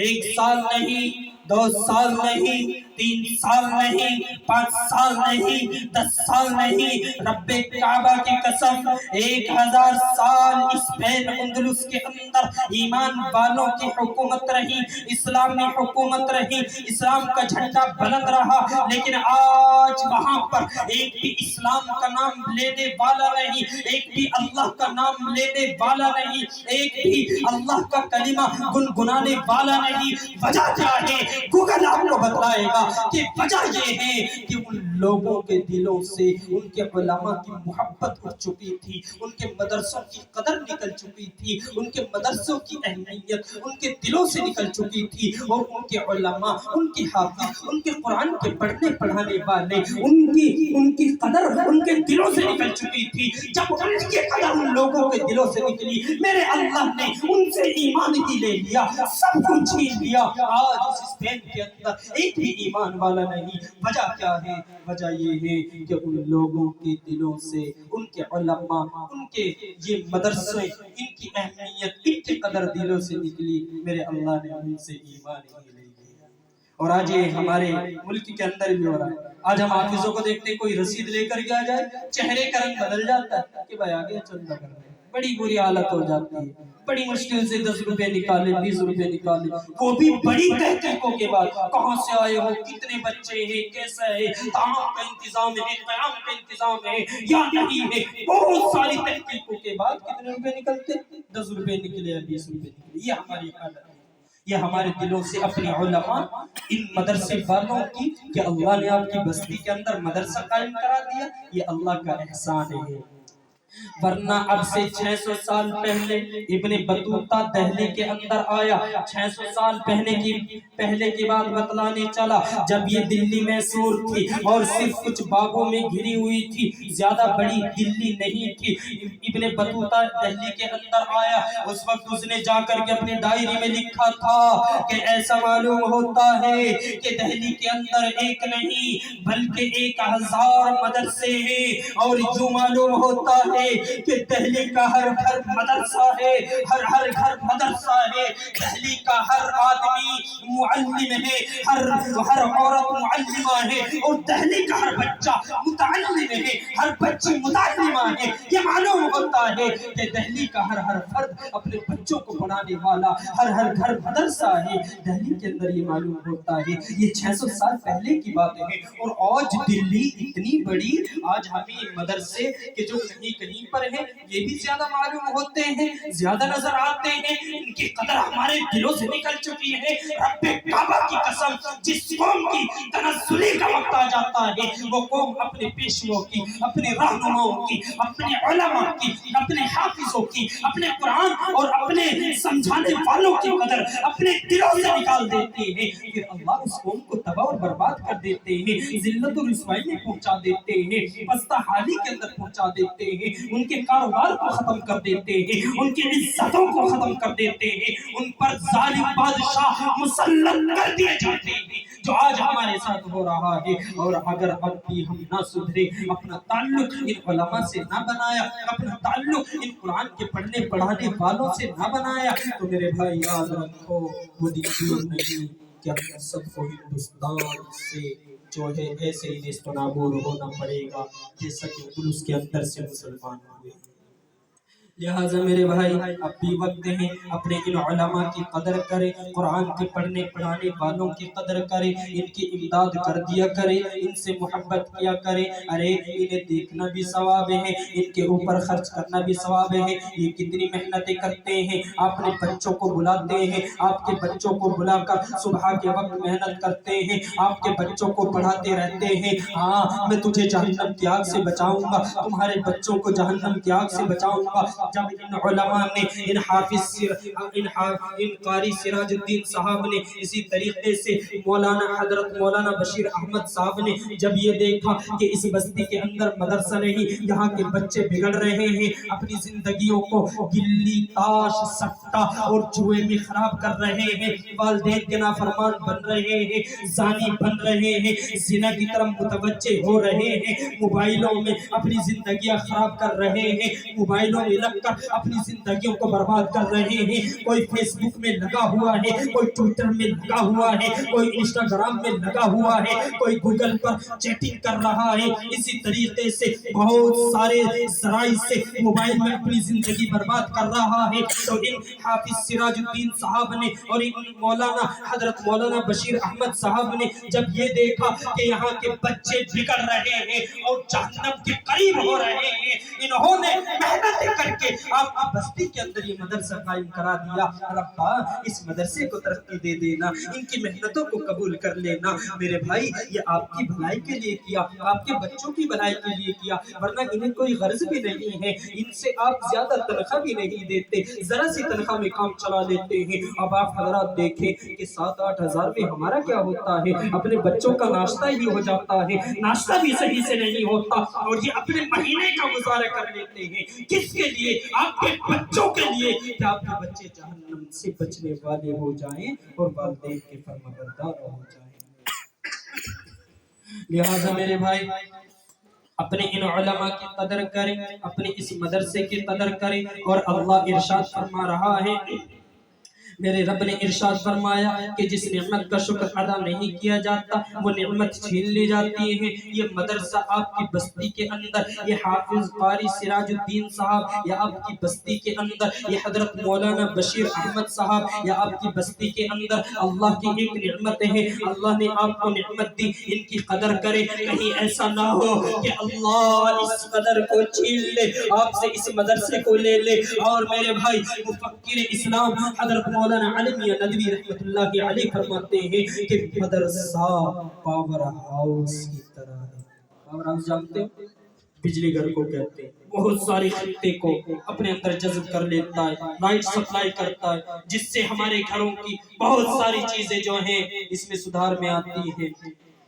1 سال نہیں، 2 سال نہیں، 3 سال نہیں، 5 سال نہیں، 10 سال نہیں، رب کعبہ کی قسم 1000 سال اسپین اندلس کے اندر ایمان والوں کی حکومت رہی، اسلامی حکومت رہی، اسلام کا جھنڈا بلند رہا، لیکن آج وہاں پر ایک بھی اسلام کا نام لینے والا نہیں، ایک بھی اللہ کا نام لینے والا نہیں، ایک بھی اللہ کا کلمہ گنگنانے والا نہیں۔ وجہ کیا ہے؟ گوگل آپ کو بتلائے گا کہ وجہ یہ ہے کہ ان لوگوں کے دلوں سے ان کے علماء کی محبت اٹھ چکی تھی، ان کے مدرسوں کی قدر نکل چکی تھی، ان کے مدرسوں کی اہمیت ان کے دلوں سے نکل چکی تھی، اور ان کے علماء، ان کے حافظ، ان کے قرآن کے پڑھنے پڑھانے والے، ان کی قدر ان کے دلوں سے نکل چکی تھی۔ جب ان کی قدر ان لوگوں کے دلوں سے نکلی، میرے اللہ نے ان سے ایمان ہی لے لیا، سب کچھ چھین لیا۔ آج اس اسپین کے اندر ایک بھی ایمان والا نہیں۔ وجہ کیا ہے؟ وجہ یہ ہے کہ ان لوگوں کے دلوں سے ان کے علماء، ان کے یہ مدرسے، ان کی اہمیت، ان کی قدر دلوں سے نکلی، میرے اللہ نے ان سے ایمان ہی لے لیا۔ اور آج یہ ہمارے ملک کے اندر بھی ہو رہا ہے۔ آج ہم حافظوں کو دیکھتے ہیں، کوئی رسید لے کر کے آ جائے، چہرے کا رنگ بدل جاتا ہے کہ بھائی آگے چندہ کر رہے ہیں۔ بڑی بری حالت ہو جاتی ہے، بڑی مشکل سے 10 روپے نکالے، 20 روپے نکالے، وہ بھی بڑی تحقیقوں کے بعد۔ کہاں سے آئے ہو، کتنے بچے ہیں، کیسا ہے، تعام کا انتظام ہے، قیام کا انتظام ہے یا نہیں ہے، بہت ساری تحقیقوں کے بعد کتنے روپے نکلتے؟ 10 روپے نکلے، 20 روپے نکلے۔ یہ ہماری حالت ہے۔ یہ ہمارے دلوں سے اپنے علماء، ان مدرسے والوں کی، کہ اللہ نے آپ کی بستی کے اندر مدرسہ قائم کرا دیا، یہ اللہ کا احسان ہے۔ ورنہ اب سے 600 سال پہلے ابن بطوطہ دہلی کے اندر آیا، 600 سال پہلے کی بات بتلانے چلا، جب یہ دلی میں سور تھی اور صرف کچھ باغوں میں گھری ہوئی تھی، زیادہ بڑی دلی نہیں تھی۔ ابن بطوطہ دہلی کے اندر آیا، اس وقت اس نے جا کر کے اپنی ڈائری میں لکھا تھا کہ ایسا معلوم ہوتا ہے کہ دہلی کے اندر ایک نہیں بلکہ 1000 مدرسے ہیں، اور یوں معلوم ہوتا ہے کہ دہلی کا ہر گھر مدرسہ ہے، ہر گھر مدرسہ ہے، دہلی کا ہر آدمی معلم ہے، ہر عورت معلمہ ہے، اور دہلی کا ہر بچہ متعلم ہے، ہر بچی متعلمہ ہے۔ یہ معلوم ہوتا ہے کہ دہلی کا ہر فرد اپنے بچوں کو پڑھانے والا، ہر گھر مدرسہ ہے۔ دہلی کے اندر یہ معلوم ہوتا ہے، یہ 600 سال پہلے کی باتیں ہیں، اور آج دلی اتنی بڑی، آج ہمیں مدرسے کہ جو کہیں پر ہیں یہ بھی زیادہ معلوم ہوتے ہیں، زیادہ نظر آتے ہیں، ان کی قدر ہمارے دلوں سے نکل چکی ہے۔ رب کعبہ کی قسم، جس قوم کی تنزلی کا وقت آ جاتا ہے، وہ قوم اپنے پیشوں کی، اپنے رہنماؤں کی، اپنے علماء کی، اپنے حافظوں کی، اپنے قرآن اور اپنے سمجھانے والوں کی قدر اپنے دلوں سے نکال دیتے ہیں، پھر اللہ اس قوم کو تباہ اور برباد کر دیتے ہیں، ذلت و رسوائی میں پہنچا دیتے ہیں، پستہ حالی کے اندر پہنچا دیتے ہیں، ان کے کاروبار کو ختم کر دیتے ہیں، ان کی عزتوں کو ختم کر دیتے ہیں، ان پر ظالم بادشاہ مسلط کر دیے جاتے ہیں، جو آج ہمارے ساتھ ہو رہا ہے۔ اور اگر اب بھی ہم نہ سدھرے، اپنا تعلق ان علماء سے نہ بنایا، اپنا تعلق ان قرآن کے پڑھنے پڑھانے والوں سے نہ بنایا، تو میرے بھائی یاد رکھو، وہ دن دور نہیں کہ ہم سب کو ہندوستان سے جو ہے ایسے ہی نیست و نابود ہونا پڑے گا جیسا کہ پولس کے اندر سے مسلمان ہوئے۔ لہٰذا میرے بھائی، اب بھی وقت ہے، اپنے ان علماء کی قدر کریں، قرآن کے پڑھنے پڑھانے والوں کی قدر کریں، ان کی امداد کر دیا کریں، ان سے محبت کیا کریں۔ ارے انہیں دیکھنا بھی ثواب ہے، ان کے اوپر خرچ کرنا بھی ثواب ہے، یہ کتنی محنتیں کرتے ہیں۔ آپ اپنے بچوں کو بلاتے ہیں، آپ کے بچوں کو بلا کر صبح کے وقت محنت کرتے ہیں، آپ کے بچوں کو پڑھاتے رہتے ہیں، ہاں میں تجھے جہنم کی آگ سے بچاؤں گا، تمہارے بچوں کو جہنم کی آگ سے بچاؤں گا۔ جب ان علماء نے، ان حافظ، ان قاری سراج الدین صاحب نے، اسی طریقے سے حضرت مولانا بشیر احمد صاحب نے جب یہ دیکھا کہ اس بستی کے اندر مدرسہ نہیں، یہاں کے بچے بگڑ رہے ہیں، اپنی زندگیوں کو گلی، تاش، سٹا اور جوئے میں خراب کر رہے ہیں، والدین کے نافرمان بن رہے ہیں، زانی بن رہے ہیں، زنا کی طرف متوجہ ہو رہے ہیں، موبائلوں میں اپنی زندگیاں خراب کر رہے ہیں، موبائلوں میں لگ کر اپنی زندگیوں کو برباد کر رہے ہیں، کوئی فیس بک میں لگا ہوا ہے، کوئی ٹویٹر میں لگا ہوا ہے، کوئی انسٹاگرام میں لگا ہوا ہے، کوئی گوگل پر چیٹنگ کر رہا ہے، اسی طریقے سے بہت سارے ذرائع سے موبائل میں اپنی زندگی برباد کر رہا ہے۔ تو ان حافظ سراج الدین صاحب نے اور ان حضرت مولانا بشیر احمد صاحب نے جب یہ دیکھا کہ یہاں کے بچے بگڑ رہے ہیں اور جہنم کے قریب ہو رہے ہیں، انہوں نے محنت کر کے کے آپ کی بستی کے اندر یہ مدرسہ قائم کرا دیا۔ ربا اس مدرسے کو ترقی دے دینا، ان کی محنتوں کو قبول کر لینا۔ میرے بھائی یہ آپ کی بھلائی کے لیے کیا، آپ کے بچوں کی بھلائی کے لیے کیا، ورنہ انہیں کوئی غرض بھی نہیں ہے، ان سے آپ زیادہ تنخواہ بھی نہیں دیتے، ذرا سی تنخواہ میں کام چلا لیتے ہیں۔ اب آپ حضرات دیکھیں کہ 7-8 ہزار میں ہمارا کیا ہوتا ہے، اپنے بچوں کا ناشتہ ہی ہو جاتا ہے، ناشتہ بھی صحیح سے نہیں ہوتا، اور یہ اپنے مہینے کا گزارا کر لیتے ہیں۔ کس کے لیے؟ آپ کے بچوں کے لیے، کہ آپ کے بچے جہنم سے بچنے والے ہو جائیں اور والدین کے فرمانبردار ہو جائیں۔ لہذا میرے بھائی اپنے ان علماء کی قدر کریں، اپنے اس مدرسے کی قدر کریں، اور اللہ ارشاد فرما رہا ہے، میرے رب نے ارشاد فرمایا کہ جس نعمت کا شکر ادا نہیں کیا جاتا وہ نعمت چھین لی جاتی ہے۔ یہ مدرسہ آپ کی بستی کے اندر، یہ حافظ قاری سراج الدین صاحب یا آپ کی بستی کے اندر، یہ حضرت مولانا بشیر احمد صاحب یا آپ کی بستی کے اندر اللہ کی ایک نعمت ہے، اللہ نے آپ کو نعمت دی، ان کی قدر کرے۔ کہیں ایسا نہ ہو کہ اللہ اس قدر کو چھین لے، آپ سے اس مدرسے کو لے لے۔ اور میرے بھائی مفکر اسلام حضرت مولانا علی میاں ندوی رحمت اللہ علیہ فرماتے ہیں کہ مدرسہ پاور ہاؤس کی طرح ہے۔ پاور ہاؤس جانتے ہو؟ بجلی گھر کو کہتے ہیں، بہت ساری خطے کو اپنے اندر جذب کر لیتا ہے، لائٹ سپلائی کرتا ہے، جس سے ہمارے گھروں کی بہت ساری چیزیں جو ہیں اس میں سدھار میں آتی ہیں۔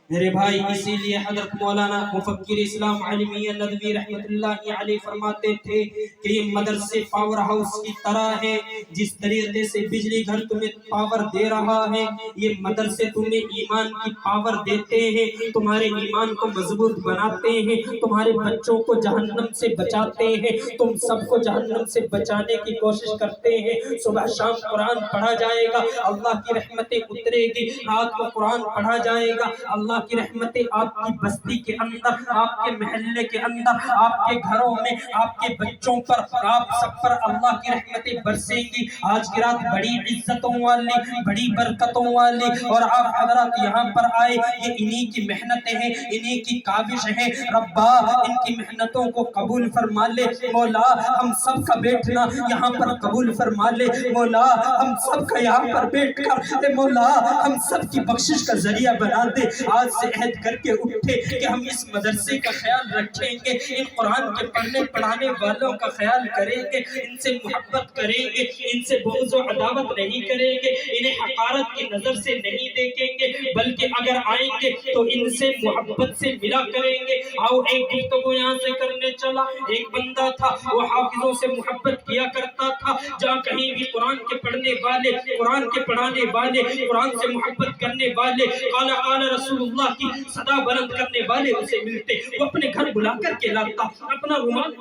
میرے بھائی اسی لیے حضرت مولانا مفکر اسلام علی میاں ندوی رحمت اللہ علیہ فرماتے تھے کہ یہ مدرسے پاور ہاؤس کی طرح ہے، جس طریقے سے بجلی گھر تمہیں پاور دے رہا ہے، یہ مدرسے تمہیں ایمان کی پاور دیتے ہیں، تمہارے ایمان کو مضبوط بناتے ہیں، تمہارے بچوں کو جہنم سے بچاتے ہیں، تم سب کو جہنم سے بچانے کی کوشش کرتے ہیں۔ صبح شام قرآن پڑھا جائے گا، اللہ کی رحمتیں اترے گی، رات کو قرآن پڑھا جائے گا، اللہ کی رحمتیں آپ کی بستی کے اندر، آپ کے محلے کے اندر، آپ کے گھروں میں، آپ کے بچوں پر، آپ سب پر اللہ کی رحمتیں برسیں گی۔ آج کی رات بڑی عزتوں والی، بڑی برکتوں والی، اور آپ حضرات یہاں پر آئے، یہ انہی کی محنتیں ہیں، انہی کی کاوش ہیں۔ ربا ان کی محنتوں کو قبول فرما لے، مولا ہم سب کا بیٹھنا یہاں پر قبول فرما لے، مولا ہم سب کا یہاں پر بیٹھ کر مولا ہم سب کی بخشش کا ذریعہ بنا دے۔ آج سے عہد کر کے اٹھے کہ ہم اس مدرسے کا خیال رکھیں گے، ان قرآن کے پڑھنے پڑھانے والوں کا خیال کریں گے، ان سے محبت کریں گے، ان سے بغض و عداوت نہیں کریں گے، انہیں حقارت کی نظر سے نہیں دیکھیں گے، بلکہ اگر آئیں گے تو ان سے محبت سے ملا کریں گے۔ آؤ ایک گفتگو یہاں سے کرنے چلا، ایک بندہ تھا وہ حافظوں سے محبت کیا کرتا تھا، جہاں کہیں بھی قرآن کے پڑھنے والے، قرآن کے پڑھانے والے، قرآن سے محبت کرنے والے، قال قال رسول اللہ کی صدا بلند کرنے والے اسے ملتے، وہ اپنے گھر بلا کر کے لاتا، اپنا رومال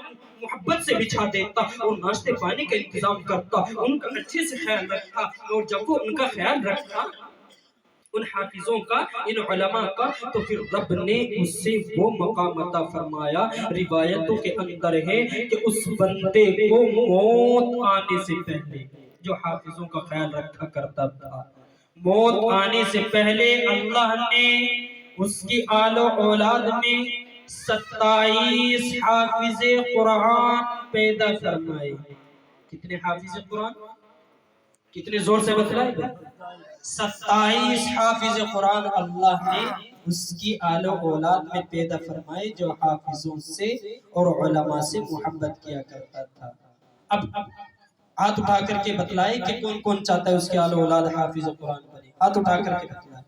محبت سے بچھا دیتا اور ناشتے پانی کا انتظام کرتا، ان کا اچھے سے خیال رکھتا، اور جب وہ ان کا خیال رکھتا ان حافظوں کا، ان علماء کا، تو پھر رب نے اس سے وہ مقام عطا فرمایا۔ روایتوں کے اندر ہے کہ اس بندے کو موت آنے سے پہلے، جو حافظوں کا خیال رکھا کرتا تھا، موت آنے سے پہلے اللہ نے اس کی آل و اولاد میں 27 حافظ قرآن پیدا فرمائے۔ کتنے حافظ قرآن؟ کتنے زور سے بتلائے؟ 27 حافظ قرآن اللہ نے اس کی آل و اولاد میں پیدا فرمائے، جو حافظوں سے اور علماء سے محبت کیا کرتا تھا۔ اب ہاتھ اٹھا کر کے بتلائے کہ کون کون چاہتا ہے اس کے آل و اولاد حافظ قرآن بنے؟ ہاتھ اٹھا کر کے بتلائے،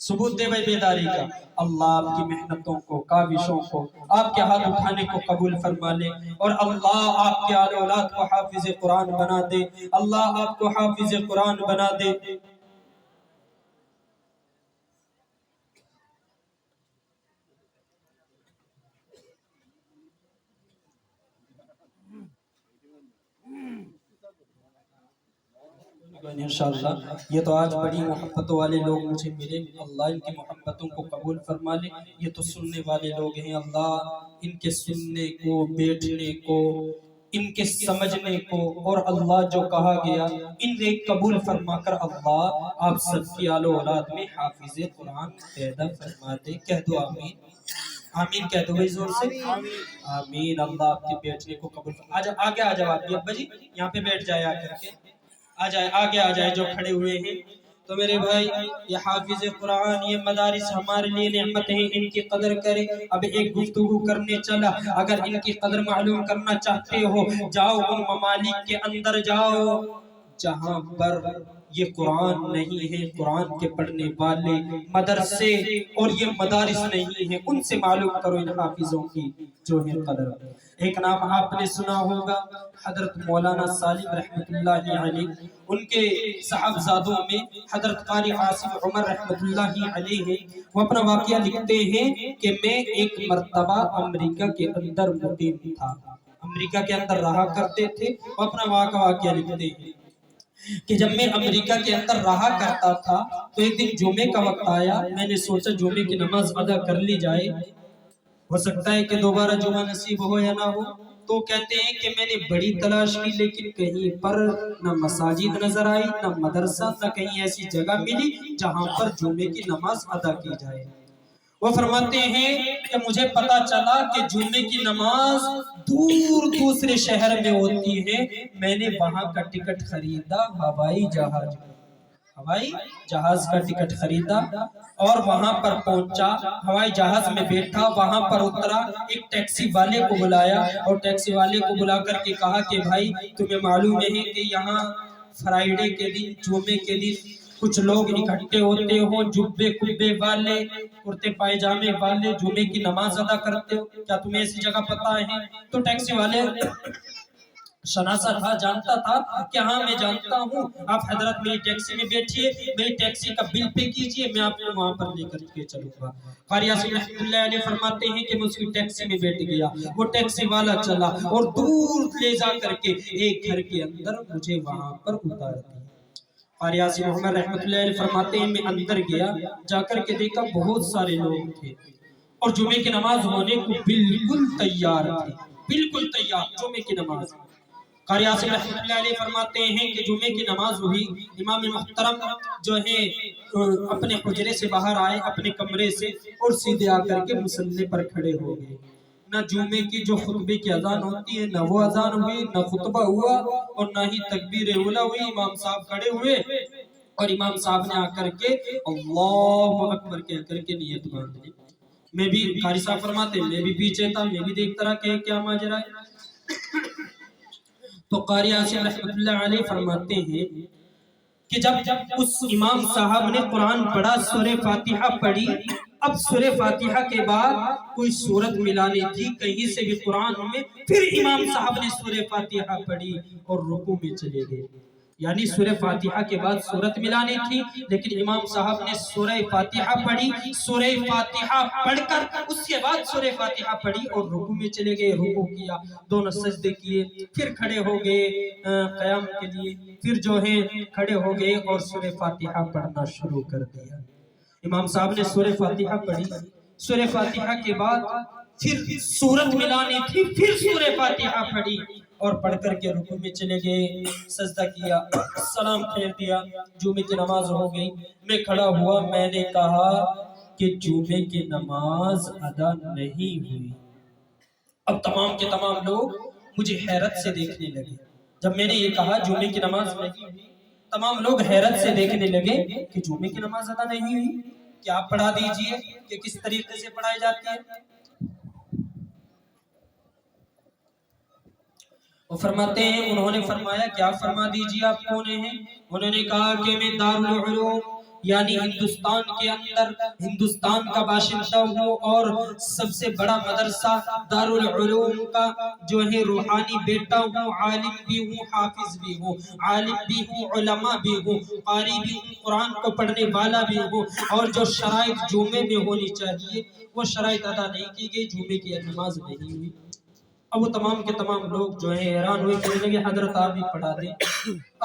ثبوت دے بھائی بیداری کا۔ اللہ آپ کی محنتوں کو، کاوشوں کو، آپ کے ہاتھ اٹھانے کو قبول فرما لے، اور اللہ آپ کے آل و اولاد کو حافظ قرآن بنا دے، اللہ آپ کو حافظ قرآن بنا دے۔ انشاءاللہ یہ تو آج بڑی محبتوں والے لوگ مجھے ملے، اللہ ان کی محبتوں کو قبول فرما لے۔ یہ تو سننے والے لوگ ہیں، اللہ ان کے سننے کو، بیٹھنے کو، ان کے سمجھنے کو، اور اللہ جو کہا گیا انہیں قبول فرما کر اللہ آپ سب کی آل و اولاد میں حافظ قرآن پیدا فرما دے۔ کہہ دو آمین۔ آمین کہہ دو بھائی زور سے، آمین۔ اللہ آپ کے بیٹھنے کو قبول آگے آ جاؤ آپ بھی ابا جی، یہاں پہ بیٹھ جائے آ کر کے، آ جائے آگے آ جائے جو کھڑے ہوئے ہیں۔ تو میرے بھائی یہ حافظ قرآن، یہ مدارس ہمارے لیے نعمت ہے، ان کی قدر کرے۔ اب ایک گفتگو کرنے چلا، اگر ان کی قدر معلوم کرنا چاہتے ہو جاؤ ان ممالک کے اندر جاؤ جہاں پر یہ قرآن نہیں ہے، قرآن کے پڑھنے والے مدرسے اور یہ مدارس نہیں ہیں، ان سے معلوم کرو ان حافظوں کی جو ہے قدر۔ ایک نام آپ نے سنا ہوگا حضرت مولانا سالم رحمت اللہ علیہ، ان کے صاحبزادوں میں حضرت قاری عاصم عمر رحمت اللہ علیہ، وہ اپنا واقعہ لکھتے ہیں کہ میں ایک مرتبہ امریکہ کے اندر مقیم تھا، امریکہ کے اندر رہا کرتے تھے، وہ اپنا واقعہ لکھتے ہیں کہ جب میں امریکہ کے اندر رہا کرتا تھا تو ایک دن جمعے کا وقت آیا، میں نے سوچا جمعے کی نماز ادا کر لی جائے، ہو سکتا ہے کہ دوبارہ جمعہ نصیب ہو یا نہ ہو۔ تو کہتے ہیں کہ میں نے بڑی تلاش کی لیکن کہیں پر نہ مساجد نظر آئی، نہ مدرسہ، نہ کہیں ایسی جگہ ملی جہاں پر جمعے کی نماز ادا کی جائے۔ وہ فرماتے ہیں کہ مجھے پتا چلا کہ جمعے کی نماز دور دوسرے شہر میں ہوتی ہے، میں نے وہاں کا ٹکٹ خریدا، ہوائی جہاز کا ٹکٹ خریدا اور وہاں پر پہنچا، ہوائی جہاز میں بیٹھا، وہاں پر اترا، ایک ٹیکسی والے کو بلایا اور ٹیکسی والے کو بلا کر کے کہا کہ بھائی تمہیں معلوم ہے کہ یہاں فرائیڈے کے دن، جمعے کے دن کچھ لوگ اکٹھے ہوتے ہو، جبے کبے والے، کرتے پائجامے والے، جمعے کی نماز ادا کرتے ہو، کیا تمہیں ایسی جگہ پتا ہے؟ تو ٹیکسی والے شناسا تھا، جانتا تھا کہ ہاں میں جانتا ہوں، آپ حضرت میری ٹیکسی میں بیٹھیے، میری ٹیکسی کا بل پے کیجئے، میں آپ کو وہاں پر لے کر کے چلوں گا۔ قاری عاصم رحمت اللہ علیہ فرماتے ہیں کہ میں اس کی ٹیکسی میں بیٹھ گیا، وہ ٹیکسی والا چلا اور دور لے جا کر کے ایک گھر کے اندر مجھے وہاں پر اتار دیا۔ قاری عاصم عمر رحمت اللہ علیہ فرماتے ہیں میں اندر گیا، جا کر کے دیکھا بہت سارے لوگ تھے اور جمعے کی نماز ہونے کو بالکل تیار تھے، بالکل تیار جمعے کی نماز۔ قاری عاصم رحمت اللہ علیہ فرماتے ہیں کہ جمعے کی نماز ہوئی، امام محترم جو ہے اپنے حجرے سے باہر آئے، اپنے کمرے سے، اور سیدھے آ کر کے مصلی پر کھڑے ہو گئے۔ نہ جمعے کی جو خطبے کی اذان ہوتی ہے نہ وہ اذان ہوئی، نہ خطبہ ہوا اور نہ ہی تکبیر اولیٰ ہوئی۔ امام صاحب کھڑے ہوئے اور امام صاحب نے آ کر کے اللہ اکبر کہہ کر کے نیت باندھ لی۔ میں بھی، قاری صاحب فرماتے ہیں میں بھی پیچھے تھا، میں بھی دیکھتا رہا کہ کیا ماجرا ہے۔ تو قاری عاصم رحمت اللہ علیہ فرماتے ہیں کہ جب اس امام صاحب نے قرآن پڑھا، سورہ فاتحہ پڑھی، اب سورہ فاتحہ کے بعد کوئی سورت ملانی تھی کہیں سے بھی قرآن میں، پھر امام صاحب نے سورہ فاتحہ پڑھی اور رکوع میں چلے گئے۔ یعنی سورہ فاتحہ کے بعد سورت ملانی تھی لیکن امام صاحب نے سورہ فاتحہ پڑھی، سورہ فاتحہ پڑھ کر اس کے بعد سورہ فاتحہ پڑھی اور رکوع میں چلے گئے، رکوع کیا، دونوں سجدے کیے، پھر کھڑے ہو گئے قیام کے لیے، پھر جو ہے کھڑے ہو گئے اور سورہ فاتحہ پڑھنا شروع کر دیا۔ امام صاحب نے سورہ فاتحہ پڑھی، سورہ فاتحہ کے بعد پھر سورت ملانی تھی، پھر سورہ فاتحہ پڑھی اور پڑھ کر کے رکوع میں چلے گئے، سجدہ کیا، سلام پھیر دیا، جمعے کی نماز ہو گئی۔ میں کھڑا ہوا، میں نے کہا کہ جمعے کی نماز ادا نہیں ہوئی۔ اب تمام کے تمام لوگ مجھے حیرت سے دیکھنے لگے۔ جب میں نے یہ کہا جمعے کی نماز نہیں ہوئی، تمام لوگ حیرت سے دیکھنے لگے کہ جمعے کی نماز ادا نہیں ہوئی، کیا آپ پڑھا دیجئے کہ کس طریقے سے پڑھائی جاتی ہے۔ وہ فرماتے ہیں، انہوں نے فرمایا کیا فرما دیجئے آپ کون ہیں؟ انہوں نے کہا کہ میں دارالعلوم یعنی ہندوستان کے اندر ہندوستان کا باشندہ ہوں اور سب سے بڑا مدرسہ دارالعلوم کا جو ہے روحانی بیٹا ہوں، عالم بھی ہوں، حافظ بھی ہوں، عالم بھی ہوں، علماء بھی ہوں، قاری بھی ہوں، قرآن کو پڑھنے والا بھی ہوں، اور جو شرائط جمعے میں ہونی چاہیے وہ شرائط ادا نہیں کی گئی، جمعے کی نماز نہیں ہوئی۔ اب وہ تمام کے تمام لوگ جو ہیں حیران ہوئے، کہنے لگے حضرت آپ بھی پڑھا دیں۔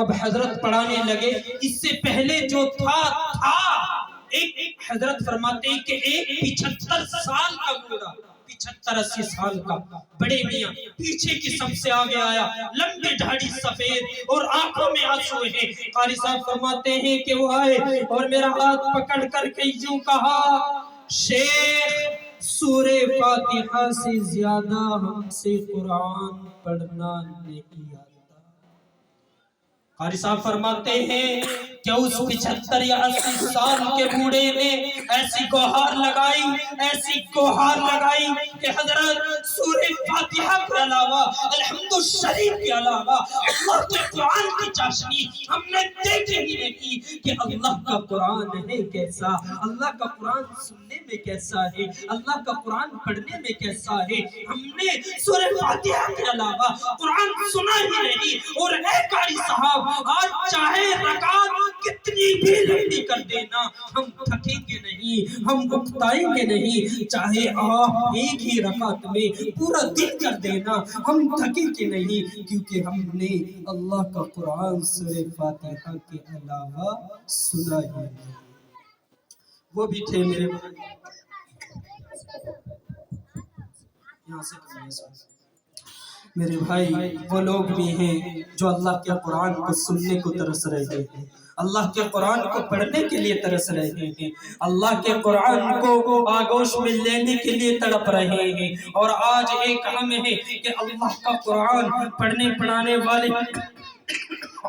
اب حضرت پڑھانے لگے، اس سے پہلے جو تھا ایک حضرت فرماتے ہیں کہ ایک 75 سال کا بوڑھا، 75-80 سال کا بڑے میاں پیچھے کی سب سے آگے آیا، لمبی داڑھی سفید اور آنکھوں میں آنسو ہیں۔ قاری صاحب فرماتے ہیں کہ وہ آئے اور میرا ہاتھ پکڑ کر کے یوں کہا، شیخ سورہ فاتحہ سے زیادہ ہم سے قرآن پڑھنا نہیں آتا۔ قاری صاحب فرماتے ہیں کہ اس 75 یا 80 سال کے بوڑھے نے ایسی گوہار لگائی کہ حضرت سورہ فاتحہ کے علاوہ، الحمد شریف کے علاوہ اللہ کے قرآن کی چاشنی ہم نے دیکھی ہی نہیں کہ اللہ کا قرآن ہے کیسا، اللہ کا قرآن سننے میں کیسا ہے، اللہ کا قرآن پڑھنے میں کیسا ہے۔ ہم نے سورہ فاتحہ کے علاوہ قرآن سنا ہی نہیں۔ اور اے قاری صاحب، آج چاہے رکعت کتنی بھی لمبی کر دینا، ہم تھکیں گے نہیں، ہم اکتائیں گے نہیں۔ چاہے آپ ایک ہی رکعت میں پورا دن کر دینا، ہم تھکیں گے نہیں، کیونکہ ہم نے اللہ کا قرآن سورہ فاتحہ کے علاوہ سنا ہی نہیں۔ وہ بھی تھے میرے بھائی، وہ لوگ بھی ہیں جو اللہ کے قرآن کو سننے کو ترس رہے ہیں، اللہ کے قرآن کو پڑھنے کے لیے ترس رہے ہیں، اللہ کے قرآن کو آغوش میں لینے کے لیے تڑپ رہے ہیں۔ اور آج ایک ہم ہے کہ اللہ کا قرآن پڑھنے پڑھانے والے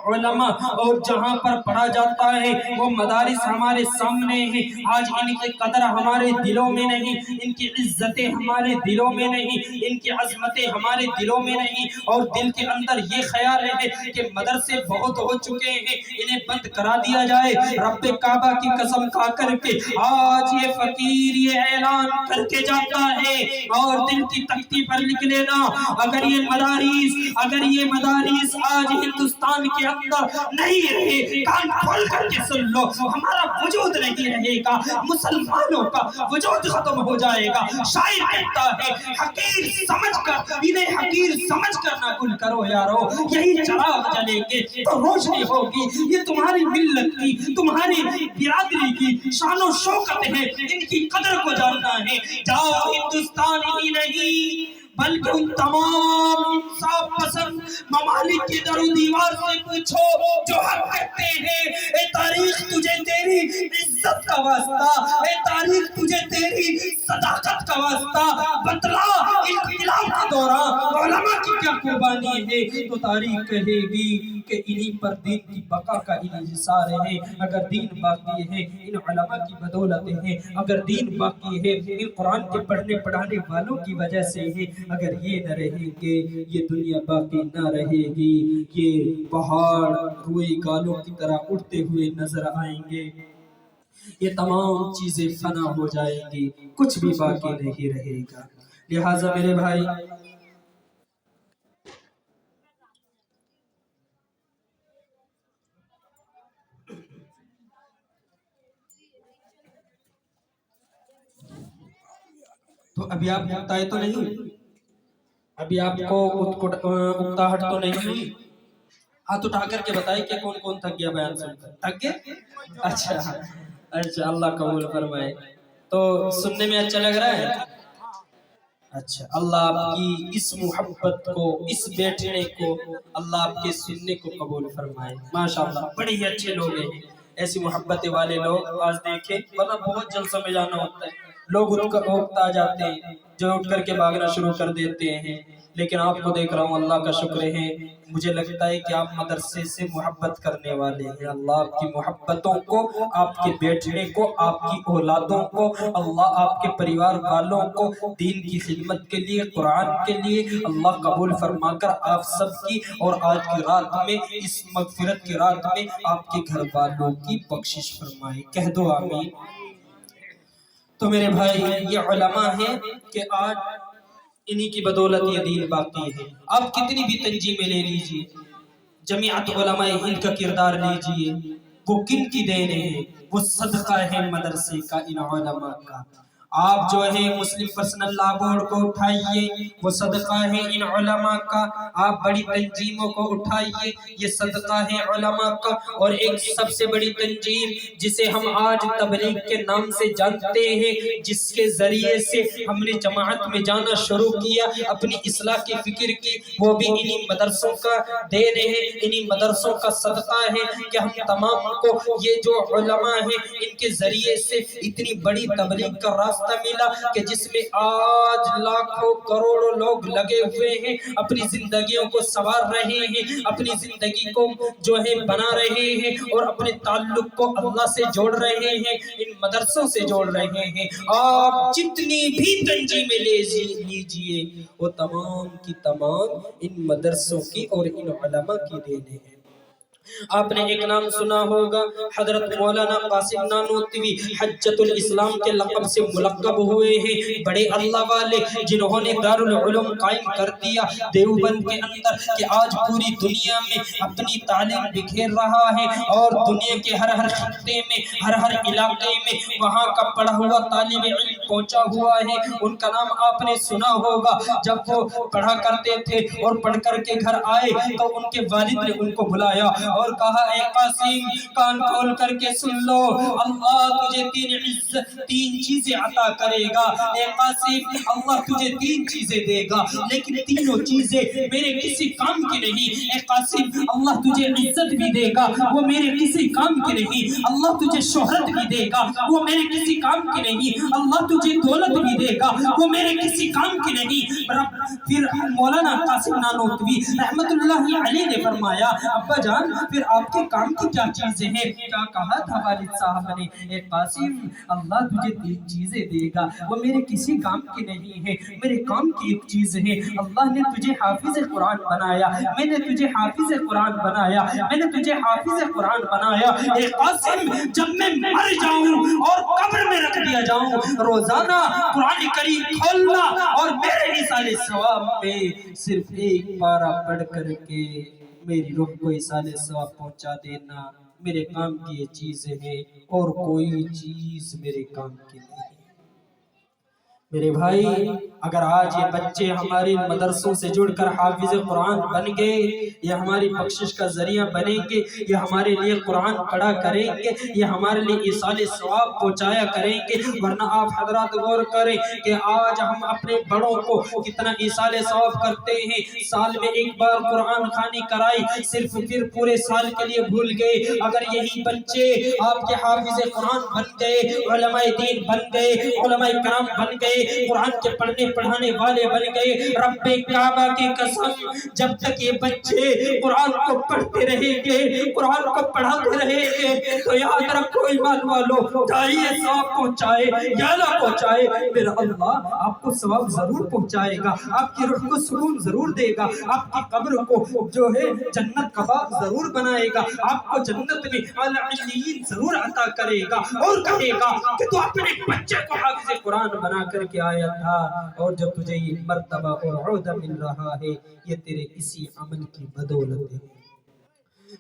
علماء اور جہاں پر پڑھا جاتا ہے وہ مدارس ہمارے سامنے ہیں، آج ان کی قدر ہمارے دلوں میں نہیں، ان کی عزتیں ہمارے دلوں میں نہیں، ان کی عظمتیں ہمارے دلوں میں نہیں، اور دل کے اندر یہ خیال ہے کہ مدرسے بہت ہو چکے ہیں، انہیں بند کرا دیا جائے۔ رب کعبہ کی قسم کھا کر کے آج یہ فقیر یہ اعلان کر کے جاتا ہے، اور دل کی تختی پر لکھ لینا، اگر یہ مدارس آج ہندوستان کے اندر نہیں رہے، کان کھول کر کے سن لو، ہمارا وجود نہیں رہے گا، مسلمانوں کا وجود ختم ہو جائے گا۔ شاعر کہتا ہے حقیر سمجھ کر انہیں حقیر سمجھ کر نہ گل کرو یارو، یہی چراغ جلیں گے تو روشنی ہوگی۔ یہ تمہاری ملت کی، تمہاری برادری کی شان و شوکت ہے، ان کی قدر کو جاننا ہے۔ جاؤ ہندوستان ہی نہیں بلکہ ان تمام انصاف پسند ممالک کی در و دیوار سے پوچھو جو حق کہتے ہیں اے تاریخ تجھے تیری عزت کا واسطہ، اے تاریخ تجھے تیری صداقت کا واسطہ بتلا انقلاب کے دوران علماء کی کیا قربانی ہے۔ تو تاریخ کہے گی کہ انہی پر دین کی بقا کا انحصار ہے۔ اگر دین باقی ہے ان علماء کی بدولت ہے، اگر دین باقی ہے ان قرآن کے پڑھنے پڑھانے والوں کی وجہ سے ہے۔ اگر یہ نہ رہیں گے یہ دنیا باقی نہ رہے گی، یہ پہاڑ روئی گالوں کی طرح اڑتے ہوئے نظر آئیں گے، یہ تمام چیزیں فنا ہو جائیں گی، کچھ بھی باقی نہیں رہے گا۔ لہٰذا میرے بھائی تو ابھی آپ اکتائے تو نہیں، ابھی آپ کو اکتاہٹ تو نہیں ہوئی؟ ہاتھ اٹھا کر کے بتائیں کہ کون کون تھک گیا بیان سن کر؟ تھک گئے؟ اچھا اللہ قبول فرمائے۔ تو سننے میں اچھا لگ رہا ہے؟ اچھا، اللہ آپ کی اس محبت کو، اس بیٹھنے کو، اللہ آپ کے سننے کو قبول فرمائے۔ ماشاءاللہ بڑے ہی اچھے لوگ ہیں، ایسی محبت والے لوگ آج دیکھیں، ورنہ بہت جلسوں میں جانا ہوتا ہے، لوگ اٹھتا جاتے ہیں جو اٹھ کر کے بھاگنا شروع کر دیتے ہیں، لیکن آپ کو دیکھ رہا ہوں اللہ کا شکر ہے، مجھے لگتا ہے کہ آپ مدرسے سے محبت کرنے والے ہیں۔ اللہ آپ کی محبتوں کو، آپ کے بیٹھنے کو، آپ کی اولادوں کو، اللہ آپ کے پریوار والوں کو دین کی خدمت کے لیے، قرآن کے لیے اللہ قبول فرما کر آپ سب کی اور آج کی رات میں اس مغفرت کی رات میں آپ کے گھر والوں کی بخشش فرمائے۔ کہہ دو آمین۔ تو میرے بھائی یہ علماء ہیں کہ آج انہی کی بدولت یہ دین باقی ہے۔ آپ کتنی بھی تنظیمیں لے لیجئے، جمعیت علماء ہند کا کردار لیجئے، وہ کن کی دینے ہیں؟ وہ صدقہ ہے مدرسے کا، ان علماء کا۔ آپ جو ہے مسلم پرسنل لا بورڈ کو اٹھائیے، وہ صدقہ ہے ان علماء کا۔ آپ بڑی تنظیموں کو اٹھائیے، یہ صدقہ ہے علماء کا۔ اور ایک سب سے بڑی تنظیم جسے ہم آج تبلیغ کے نام سے جانتے ہیں، جس کے ذریعے سے ہم نے جماعت میں جانا شروع کیا، اپنی اصلاح کی فکر کی، وہ بھی انہی مدرسوں کا دینے ہیں، انہی مدرسوں کا صدقہ ہے کہ ہم تمام کو یہ جو علماء ہیں ان کے ذریعے سے اتنی بڑی تبلیغ کا راستہ راستہ ملا کہ جس میں آج لاکھوں کروڑوں لوگ لگے ہوئے ہیں، اپنی زندگیوں کو سنوار رہے ہیں، اپنی زندگی کو جو ہے بنا رہے ہیں اور اپنے تعلق کو اللہ سے جوڑ رہے ہیں، ان مدرسوں سے جوڑ رہے ہیں۔ آپ جتنی بھی تنظیمیں لے لیجئے وہ تمام کی تمام ان مدرسوں کی اور ان علماء کی دینے ہیں۔ آپ نے ایک نام سنا ہوگا، حضرت مولانا قاسم نانوتوی حجت الاسلام کے لقب سے ملقب ہوئے ہیں، بڑے اللہ والے جنہوں نے دارالعلوم قائم کر دیا دیوبند کے اندر کہ آج پوری دنیا میں اپنی تعلیم بکھیر رہا ہے اور دنیا کے ہر خطے میں، ہر علاقے میں وہاں کا پڑھا ہوا طالب علم پہنچا ہوا ہے۔ ان کا نام آپ نے سنا ہوگا، جب وہ پڑھا کرتے تھے اور پڑھ کر کے گھر آئے تو ان کے والد نے ان کو بلایا اور کہا اے قاسم کان کھول کر کے سن لو، اللہ تجھے تین چیزیں عطا کرے گا۔ اے قاسم اللہ تجھے تین چیزیں دے گا لیکن تینوں چیزیں میرے کسی کام کی نہیں۔ اے قاسم اللہ تجھے عزت بھی دے گا، وہ میرے کسی کام کی نہیں۔ اللہ تجھے شہرت بھی دے گا، وہ میرے کسی کام کی نہیں۔ اللہ تجھے دولت بھی دے گا، وہ میرے کسی کام کی نہیں۔ پھر مولانا قاسم نانوتوی رحمت اللہ علیہ نے فرمایا ابا جان پھر آپ کے کام کی کیا چیزیں ہیں؟ کیا کہا تھا والد صاحب نے؟ اے قاسم اللہ تجھے تین چیزیں دے گا، وہ میرے کسی کام کی نہیں ہے، میرے کام کی ایک چیز ہے، اللہ نے تجھے حافظ قرآن بنایا، میں نے تجھے حافظ قرآن بنایا، میں نے تجھے حافظ قرآن بنایا۔ اے قاسم جب میں مر جاؤں اور قبر میں رکھ دیا جاؤں، روزانہ قرآن کریم کھولنا اور میرے ایصال ثواب پہ صرف ایک پارہ پڑھ کر کے میری روح کو ایصال ثواب پہنچا دینا، میرے کام کی یہ چیزیں ہیں اور کوئی چیز میرے کام کی نہیں۔ میرے بھائی اگر آج یہ بچے ہمارے مدرسوں سے جڑ کر حافظ قرآن بن گئے، یہ ہماری بخشش کا ذریعہ بنیں گے، یہ ہمارے لیے قرآن پڑھا کریں گے، یہ ہمارے لیے ایصال ثواب پہنچایا کریں گے۔ ورنہ آپ حضرات غور کریں کہ آج ہم اپنے بڑوں کو کتنا ایصال ثواب کرتے ہیں، سال میں ایک بار قرآن خوانی کرائی، صرف پھر پورے سال کے لیے بھول گئے۔ اگر یہی بچے آپ کے حافظ قرآن بن گئے، علماء دین بن گئے، علماء کرام بن گئے، قرآن کے پڑھنے پڑھانے والے بن گئے، رب کعبہ کی قسم جب تک یہ بچے قرآن کو پڑھتے رہیں گے، قرآن کو پڑھاتے رہیں گے تو یاد رکھو ایمان والو، چاہیے ثواب پہنچائے یا نہ پہنچائے، میرا اللہ آپ کو ثواب ضرور پہنچائے گا، آپ کی روح کو سکون ضرور دے گا، آپ کی قبر کو جو ہے جنت کا باغ ضرور بنائے گا، آپ کو جنت میں اعلیٰ علیین ضرور عطا کرے گا اور کہے گا کہ تو اپنے بچے کو حافظ قرآن بنا کر کے آیا تھا اور جب تجھے یہ مرتبہ اور عہدہ مل رہا ہے یہ تیرے اسی عمل کی بدولت ہے۔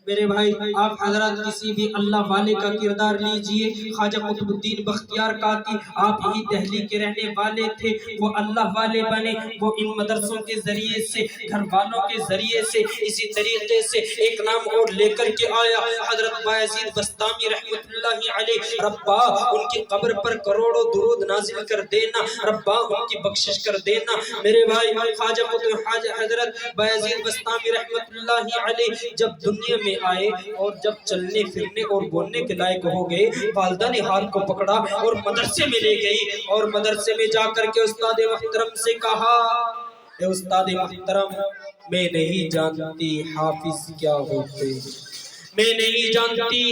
میرے بھائی آپ حضرات کسی بھی اللہ والے کا کردار لیجئے، خواجہ قطب الدین بختیار کاکی آپ ہی دہلی کے رہنے والے تھے، وہ اللہ والے بنے، وہ ان مدرسوں کے ذریعے سے، گھر والوں کے ذریعے سے، اسی طریقے سے ایک نام اور لے کر کے آیا حضرت بایزید بستامی رحمت اللہ علیہ، ربا ان کی قبر پر کروڑوں درود نازل کر دینا، ربا ان کی بخشش کر دینا۔ میرے بھائی خواجہ قطب حضرت بایزید بستامی رحمت اللہ علیہ جب دنیا میں آئے اور جب چلنے پھرنے اور بولنے کے لائق ہو گئے، والدہ نے ہاتھ کو پکڑا اور مدرسے میں لے گئی اور مدرسے میں جا کر کے استاد محترم سے کہا اے استاد محترم میں نہیں جانتی حافظ کیا ہوتے ہیں، میں نہیں جانتی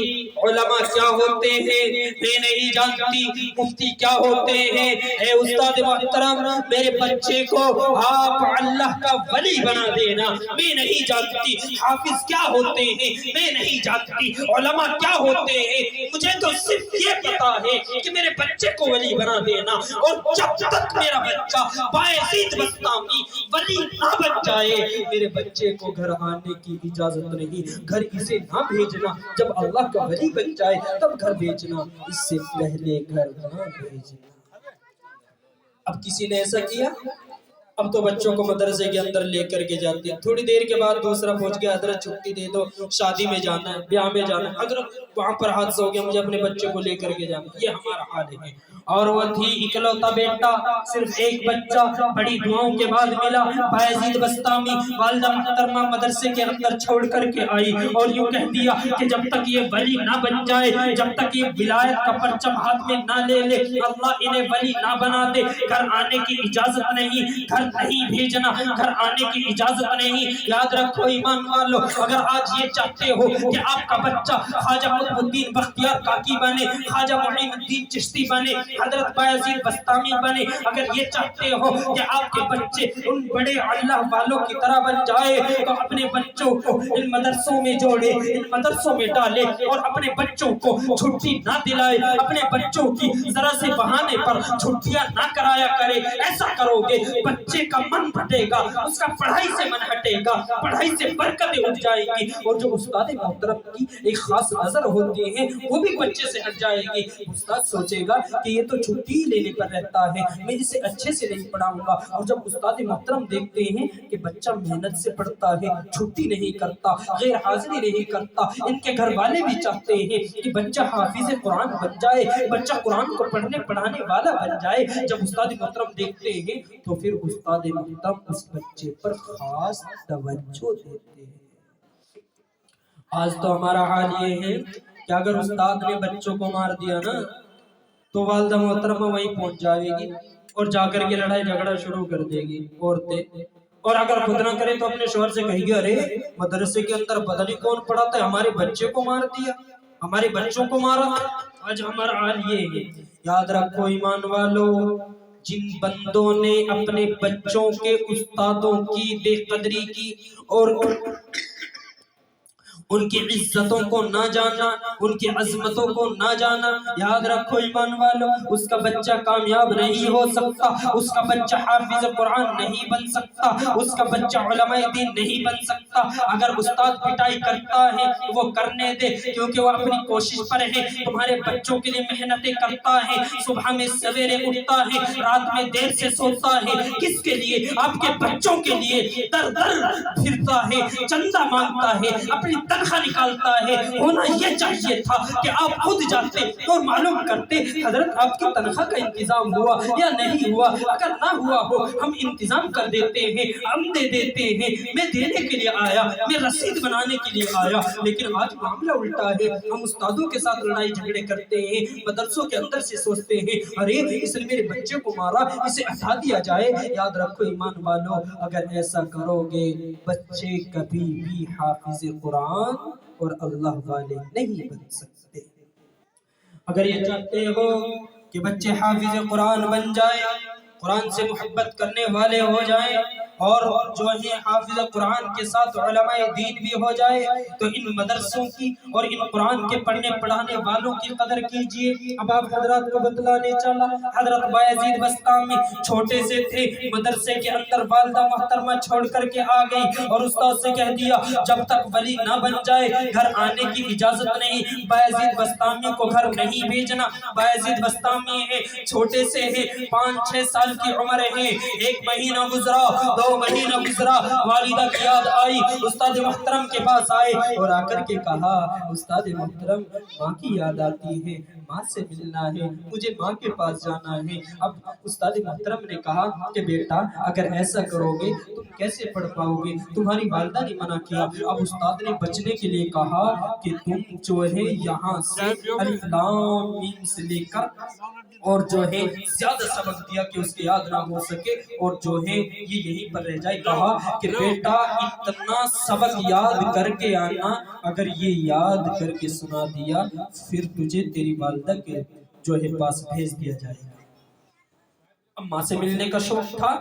علماء کیا ہوتے ہیں، میں نہیں جانتی مفتی کیا ہوتے ہیں، اے استاد محترم میرے بچے کو آپ اللہ کا ولی بنا دینا، میں نہیں جانتی حافظ کیا ہوتے ہیں، میں نہیں جانتی علماء کیا ہوتے ہیں، مجھے تو صرف یہ پتا ہے کہ میرے بچے کو ولی بنا دینا، اور جب تک میرا بچہ بایزید بستامی ولی نہ بن جائے میرے بچے کو گھر آنے کی اجازت نہیں، گھر اسے نہ بھیجنا، جب اللہ کا ولی بن جائے تب گھر بھیجنا، اس سے پہلے گھر نہ بھیجنا۔ اب کسی نے ایسا کیا؟ اب تو بچوں کو مدرسے کے اندر لے کر کے جاتے ہیں، تھوڑی دیر کے بعد دوسرا پہنچ گیا، حضرت چھٹی دے دو، شادی میں جانا ہے، بیاہ میں جانا ہے، حضرت وہاں پر حادثہ ہو گیا، مجھے اپنے بچے کو لے کر کے جانا ہے۔ یہ ہمارا حال ہے۔ اور وہ تھی اکلوتا بیٹا، صرف ایک بچہ، بڑی دعاؤں کے بعد ملا، بایزید بسطامی، والدہ محترمہ مدرسے کے اندر چھوڑ کر کے آئی اور یوں کہہ دیا کہ جب تک یہ ولی نہ بن جائے، جب تک یہ ولایت کا پرچم ہاتھ میں نہ لے لے، اللہ انہیں ولی نہ بنا دے، گھر آنے کی اجازت نہیں، گھر نہیں بھیجنا، گھر آنے کی اجازت نہیں۔ یاد رکھو ایمان والو، اگر آج یہ چاہتے ہو کہ آپ کا بچہ خواجہ قطب الدین بختیار کاکی بنے، خواجہ معین الدین چشتی بنے، حضرت بایزید بسطامی بنے، اگر یہ چاہتے ہو کہ آپ کے بچے ان بڑے اللہ والوں کی طرح بن جائے، تو اپنے بچوں کو ان مدرسوں میں جوڑے، ان مدرسوں میں ڈالے، اور اپنے بچوں کو چھٹی نہ دلائے، اپنے بچوں کی ذرا سے بہانے پر چھٹیاں نہ کرایا کرے۔ ایسا کرو گے بچے کا من پھٹے گا، اس کا پڑھائی سے من ہٹے گا، پڑھائی سے برکتیں اٹھ جائیں گی، اور جو استاد محترم کی ایک خاص نظر ہوتی ہے وہ بھی بچے سے ہٹ جائے گی۔ استاد سوچے گا کہ یہ تو چھٹی لینے پر رہتا ہے، میں اسے اچھے سے نہیں پڑھاؤں گا۔ اور جب استاد محترم دیکھتے ہیں کہ بچہ محنت سے پڑھتا ہے، چھٹی نہیں کرتا، غیر حاضری نہیں کرتا، ان کے گھر والے بھی چاہتے ہیں کہ بچہ حافظ قرآن بن جائے، بچہ قرآن کو پڑھنے پڑھانے والا بن جائے، جب استاد محترم دیکھتے ہیں تو پھر استاد محترم اس بچے پر خاص توجہ دیتے ہیں۔ آج تو ہمارا حال یہ ہے کہ اگر استاد نے بچوں کو مار دیا نا تو والدہ محترمہ وہیں پہنچ جائے گی اور جا کر کے لڑائی جھگڑا شروع کر دے گی عورتیں، اور اگر خود نہ کرے تو اپنے شوہر سے کہے گی ارے مدرسے کے اندر پتہ نہیں کون پڑھاتا ہے، ہمارے بچے کو مار دیا، ہمارے بچوں کو مارا۔ آج ہمارا حال یہ ہے۔ یاد رکھو ایمان والو، جن بندوں نے اپنے بچوں کے استادوں کی بے قدری کی اور ان کی عزتوں کو نہ جانا، ان کی عظمتوں کو نہ جانا، یاد رکھو ایمان والو، اس کا بچہ کامیاب نہیں ہو سکتا، اس کا بچہ حافظ قرآن نہیں بن سکتا، اس کا بچہ علماء دین نہیں بن سکتا۔ اگر استاد پٹائی کرتا ہے وہ کرنے دے، کیونکہ وہ اپنی کوشش پر ہے، تمہارے بچوں کے لیے محنتیں کرتا ہے، صبح میں سویرے اٹھتا ہے، رات میں دیر سے سوتا ہے، کس کے لیے؟ آپ کے بچوں کے لیے در در پھرتا ہے، چندہ مانگتا ہے، اپنی تنخواہ نکالتا ہے۔ ہونا یہ چاہیے تھا کہ آپ خود جاتے اور معلوم کرتے حضرت آپ کی تنخواہ کا انتظام ہوا یا نہیں ہوا، اگر نہ ہوا ہو ہم انتظام کر دیتے ہیں، ہم دے دیتے ہیں، میں دینے کے لیے آیا، میں رسید بنانے کے لیے آیا۔ لیکن آج معاملہ الٹا ہے، ہم استادوں کے ساتھ لڑائی جھگڑے کرتے ہیں، مدرسوں کے اندر سے سوچتے ہیں ارے اس نے میرے بچے کو مارا، اسے ہٹا دیا جائے۔ یاد رکھو ایمان والو، اگر ایسا کرو گے بچے کبھی بھی حافظ قرآن اور اللہ والے نہیں بن سکتے۔ اگر یہ چاہتے ہو کہ بچے حافظ قرآن بن جائے، قرآن سے محبت کرنے والے ہو جائیں، اور جو ہے حافظ قرآن کے ساتھ علماء دین بھی ہو جائے، تو ان مدرسوں کی اور ان قرآن کے پڑھنے پڑھانے والوں کی قدر کیجئے۔ اب آپ حضرات کو بتلانے چلا، حضرت بایزید بسطامی چھوٹے سے تھے، مدرسے کے اندر والدہ محترمہ چھوڑ کر کے آ گئی اور استاد سے کہہ دیا جب تک ولی نہ بن جائے گھر آنے کی اجازت نہیں، بایزید بسطامی کو گھر نہیں بھیجنا۔ بایزید بسطامی ہے، چھوٹے سے ہے، 5-6 سال کی عمر ہے، 1 مہینہ گزرا، 2 مہینہ گزرا، والدہ کی یاد آئی، استاد محترم کے پاس آئے اور آ کر کے کہا استاد محترم ماں کی یاد آتی ہے، ماں سے ملنا ہے، مجھے ماں کے پاس جانا ہے۔ اب استاد محترم نے کہا کہ بیٹا اگر ایسا کرو گے تم کیسے پڑھ پاؤ گے، تمہاری والدہ نے منع کیا۔ اب استاد نے بچنے کے لیے کہا کہ تم جو ہے یہاں سے الف لام میم سے لے کر اور جو ہے زیادہ سبق دیا کہ اس کے یاد نہ ہو سکے اور جو ہے یہ یہیں پر رہ جائے۔ کہا کہ بیٹا اتنا سبق یاد کر کے آنا، اگر یہ یاد کر کے سنا دیا پھر تجھے تیری والدہ کے جو ہے پاس بھیج دیا جائے گا۔ اب ماں سے ملنے کا شوق تھا،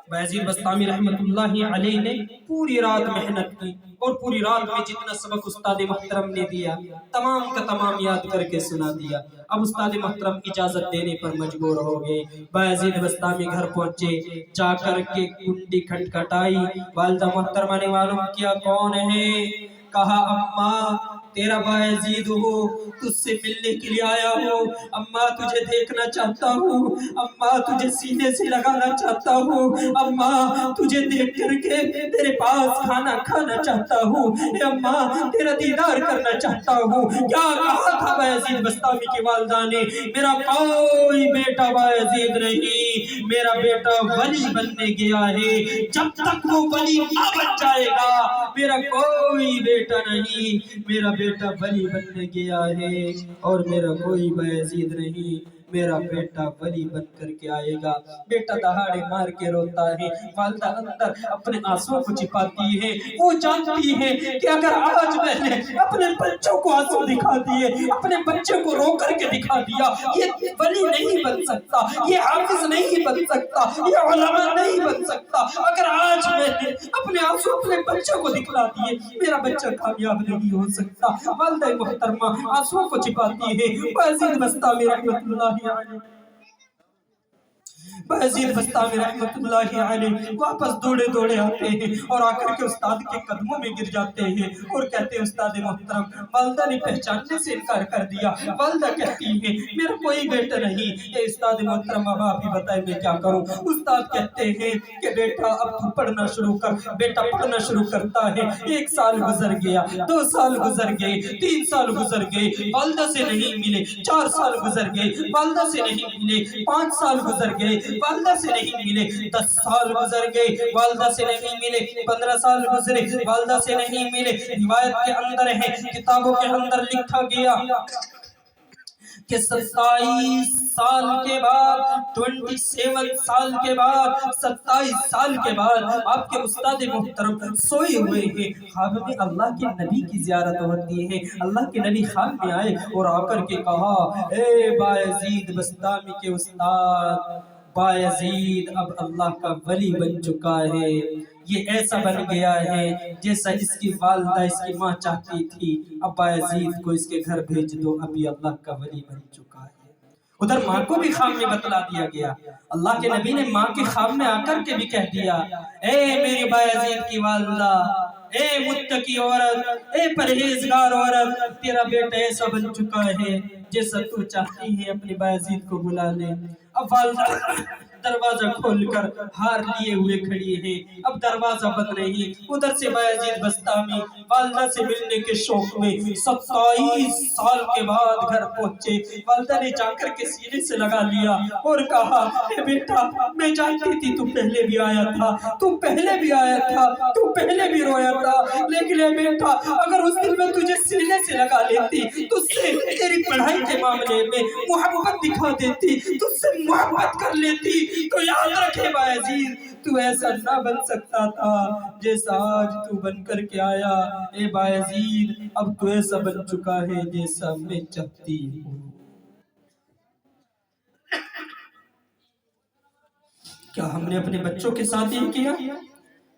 بایزید بسطامی رحمت اللہ علیہ نے پوری رات محنت کی اور پوری رات میں جتنا سبق استاد محترم نے دیا تمام کا تمام یاد کر کے سنا دیا۔ اب استاد محترم اجازت دینے پر مجبور ہو گئے، بایزید بسطامی گھر پہنچے، جا کر کے کنڈی کھٹکھٹائی، والدہ محترمہ نے معلوم کیا کون ہے، کہا اماں تیرا باعزید ہوں، تجھ سے ملنے کے لیے آیا ہوں، اماں تجھے دیکھنا چاہتا ہوں، اماں تجھے سینے سے لگانا چاہتا ہوں، اماں تجھے دیکھ کر کے تیرے پاس کھانا کھانا چاہتا ہوں، اے اماں تیرا دیدار کرنا چاہتا ہوں۔ کیا کہا تھا باعزید بسطامی کی والدہ نے؟ میرا کوئی بیٹا باعزید نہیں، میرا بیٹا ولی بننے گیا ہے، جب تک وہ ولی نہ بن جائے گا میرا کوئی بیٹا نہیں، میرا بیٹا ولی بننے گیا ہے، اور میرا کوئی باعزید نہیں، میرا بیٹا ولی بن کر کے آئے گا۔ بیٹا دہاڑے مار کے روتا ہے، والدہ اندر اپنے آنسوں کو چھپاتی ہے، وہ جانتی ہے کہ اگر آج میں نے اپنے بچوں کو آنسو دکھا دیے، اپنے بچوں کو رو کر کے دکھا دیا، یہ ولی نہیں بن سکتا، یہ حافظ نہیں بن سکتا، یہ علماء نہیں بن سکتا۔ اگر آج میں نے اپنے آنسو اپنے بچوں کو دکھلا دیے، میرا بچہ کامیاب نہیں ہو سکتا۔ والدہ محترمہ آنسوں کو چھپاتی ہے۔ باعزید بسطامی رحمت اللہ علیہ، باعزید بسطامی رحمت اللہ علیہ واپس دوڑے دوڑے آتے ہیں اور آ کر کے استاد کے قدموں میں گر جاتے ہیں اور کہتے ہیں استاد محترم، والدہ نے پہچاننے سے انکار کر دیا۔ والدہ کہتی ہے میرا کوئی بیٹا نہیں۔ اے استاد محترم اب آپ ہی بتائیں میں کیا کروں؟ استاد کہتے ہیں کہ بیٹا اب تو پڑھنا شروع کر۔ بیٹا پڑھنا شروع کرتا ہے، 1 سال گزر گیا، 2 سال گزر گئے، 3 سال گزر گئے، والدہ سے نہیں ملے، 4 سال گزر گئے، والدہ سے نہیں ملے، 5 سال گزر گئے، والدہ سے نہیں ملے، 10 سال گزر گئے، والدہ سے نہیں ملے، 15 سال گزرے، والدہ سے نہیں ملے۔ روایت کے اندر ہے، کتابوں کے اندر لکھا گیا کہ 27 سال کے بعد، 27 سال کے بعد، 27 سال کے بعد آپ کے استاد محترم سوئے ہوئے ہیں، خواب میں اللہ کے نبی کی زیارت ہوتی ہے۔ اللہ کے نبی خواب میں آئے اور آ کر کے کہا اے باعزید بسطامی کے استاد، باعزید اب اللہ کا ولی بن چکا ہے، یہ ایسا بن گیا ہے جیسا اس کی والدہ اس کی ماں چاہتی تھی، اب باعزید کو اس کے گھر بھیج دو، ابھی اللہ کا ولی بن چکا ہے۔ ادھر ماں کو بھی خواب میں بتلا دیا گیا، اللہ کے نبی نے ماں کے خواب میں آ کر کے بھی کہہ دیا اے میری باعزید کی والدہ، اے متقی عورت، اے پرہیزگار عورت، تیرا بیٹا ایسا بن چکا ہے جیسا تو چاہتی ہے، اپنی باعزید کو بلا لے۔ اب والدہ دروازہ کھول کر ہار لیے ہوئے کھڑی ہے، اب دروازہ بند نہیں۔ ادھر سے باعزید بسطامی والدہ سے ملنے کے شوق میں 27 سال کے بعد گھر پہنچے۔ والدہ نے جا کر کے سینے سے لگا لیا اور کہا اے بیٹا میں جانتی تھی تو پہلے بھی آیا تھا، تو پہلے بھی آیا تھا، تو پہلے بھی رویا تھا، لیکن اے بیٹا اگر اس دن میں تجھے سینے سے لگا لیتی، تجھ سے تیری پڑھائی کے معاملے میں محبت دکھا دیتی، تجھ سے محبت کر لیتی، تو یاد رکھے باعزید تو ایسا نہ بن سکتا تھا جیسا آج تو بن کر کے آیا۔ اے باعزید اب تو ایسا بن چکا ہے جیسا میں چاہتی ہوں۔ کیا ہم نے اپنے بچوں کے ساتھ یہ کیا؟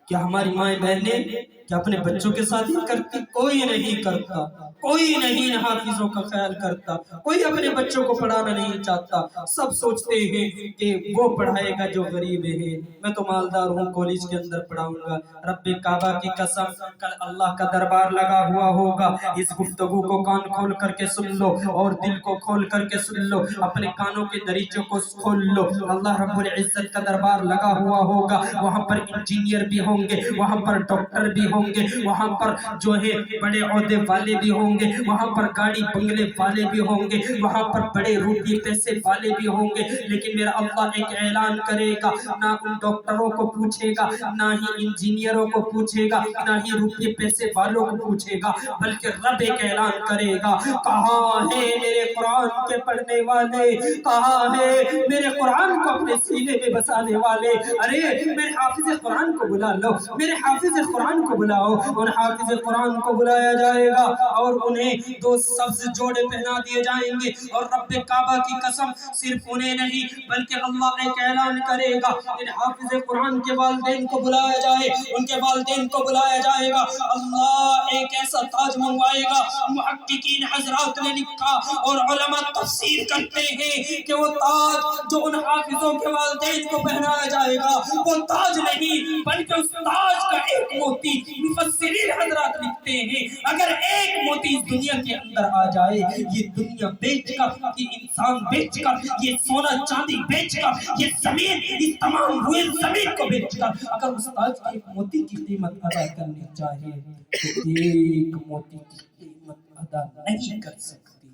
کیا ہماری مائیں بہنیں کیا اپنے بچوں کے ساتھ یہ کرتی؟ کوئی نہیں کرتا، کوئی نہیں حافظوں کا خیال کرتا، کوئی اپنے بچوں کو پڑھانا نہیں چاہتا۔ سب سوچتے ہیں کہ وہ پڑھائے گا جو غریب ہے، میں تو مالدار ہوں کالج کے اندر پڑھاؤں گا۔ رب کعبہ کی قسم کل اللہ کا دربار لگا ہوا ہوگا، اس گفتگو کو کان کھول کر کے سن لو اور دل کو کھول کر کے سن لو، اپنے کانوں کے دریچوں کو کھول لو۔ اللہ رب العزت کا دربار لگا ہوا ہوگا، وہاں پر انجینئر بھی ہوں گے، وہاں پر ڈاکٹر بھی ہوں گے، وہاں پر جو ہے بڑے عہدے والے بھی ہوں گے، وہاں پر گاڑی بنگلے والے بھی ہوں گے، وہاں پر بڑے روپے پیسے والے بھی ہوں گے، لیکن میرا اللہ ایک اعلان کرے گا، نہ ان ڈاکٹروں کو پوچھے گا، نہ ہی انجینئروں کو پوچھے گا، نہ ہی روپے پیسے والوں کو پوچھے گا، بلکہ رب ایک اعلان کرے گا، کہاں ہے میرے قرآن کے پڑھنے والے، کہاں ہے میرے قرآن کو اپنے سینے میں بسانے والے؟ ارے میرے حافظ قرآن کو بلا لو، میرے حافظ قرآن کو بلاؤ۔ اور حافظ قرآن کو بلایا جائے گا اور انہیں 2 سبز جوڑے پہنا دیے جائیں گے، اور رب کعبہ کی قسم صرف انہیں نہیں بلکہ اللہ ایک اعلان کرے گا، ان حافظ قرآن کے والدین کو بلایا جائے، ان کے والدین کو بلایا جائے گا، اللہ ایک ایسا تاج منگوائے گا۔ محققین حضرات نے لکھا اور علماء تفسیر کرتے ہیں کہ وہ تاج جو ان حافظوں کے والدین کو پہنایا جائے گا وہ تاج نہیں بلکہ اس تاج کا ایک موتی مفسرین حضرات لکھتے ہیں اگر ایک موتی اس دنیا کے اندر آ جائے، یہ دنیا بیچ کر، یہ انسان بیچ کر، یہ سونا چاندی بیچ کر، یہ زمین، اس تمام ہوئے زمین کو بیچ کر اگر استاد کی ایک موتی کی قیمت ادا کرنی چاہے تو ایک موتی کی قیمت ادا نہیں کر سکتی۔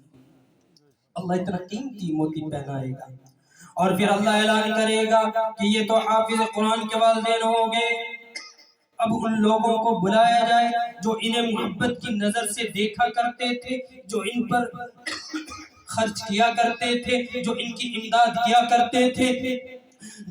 اللہ اتنا قیمتی موتی پہنائے گا اور پھر اللہ اعلان کرے گا کہ یہ تو حافظ قرآن کے والدین ہوں گے۔ اب ان لوگوں کو بلایا جائے جو انہیں محبت کی نظر سے دیکھا کرتے تھے، جو ان پر خرچ کیا کرتے تھے، جو ان کی امداد کیا کرتے تھے،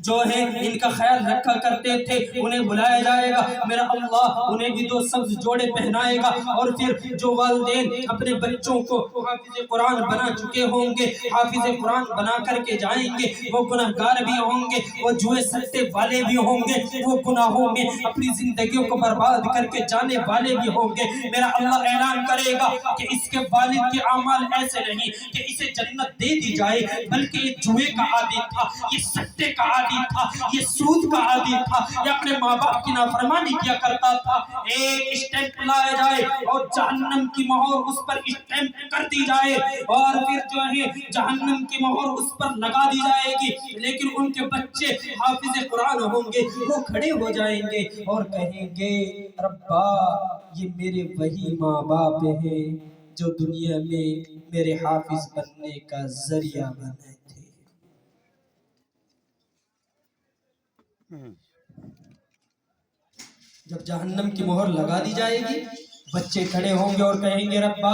جو ہے ان کا خیال رکھا کرتے تھے، انہیں بلایا جائے گا۔ میرا اللہ انہیں بھی دو سبز جوڑے پہنائے گا اور پھر جو والدین اپنے بچوں کو حافظ قرآن بنا چکے ہوں گے، حافظ قرآن بنا کر کے جائیں گے، وہ گناہگار بھی ہوں گے، وہ جوئے سٹے والے بھی ہوں گے، وہ گناہوں میں اپنی زندگیوں کو برباد کر کے جانے والے بھی ہوں گے۔ میرا اللہ اعلان کرے گا کہ اس کے والد کے اعمال ایسے نہیں کہ اسے جنت دے دی جائے، بلکہ یہ جوئے کا عادی تھا، یہ سٹے کا عادی تھا، یہ سود کا عادی تھا، یہ اپنے ماں باپ کی نافرمانی کیا کرتا تھا۔ ایک اسٹیمپ لایا جائے اور جہنم کی مہر اس پر اسٹیمپ کر دی جائے اور پھر جو ہے جہنم کی مہر اس پر لگا دی جائے گی، لیکن ان کے بچے حافظ قرآن ہوں گے، وہ کھڑے ہو جائیں گے اور کہیں گے ربا یہ میرے وہی ماں باپ ہیں جو دنیا میں میرے حافظ بننے کا ذریعہ بنے تھے۔ جب جہنم کی مہر لگا دی جائے گی، بچے کھڑے ہوں گے اور کہیں گے ربا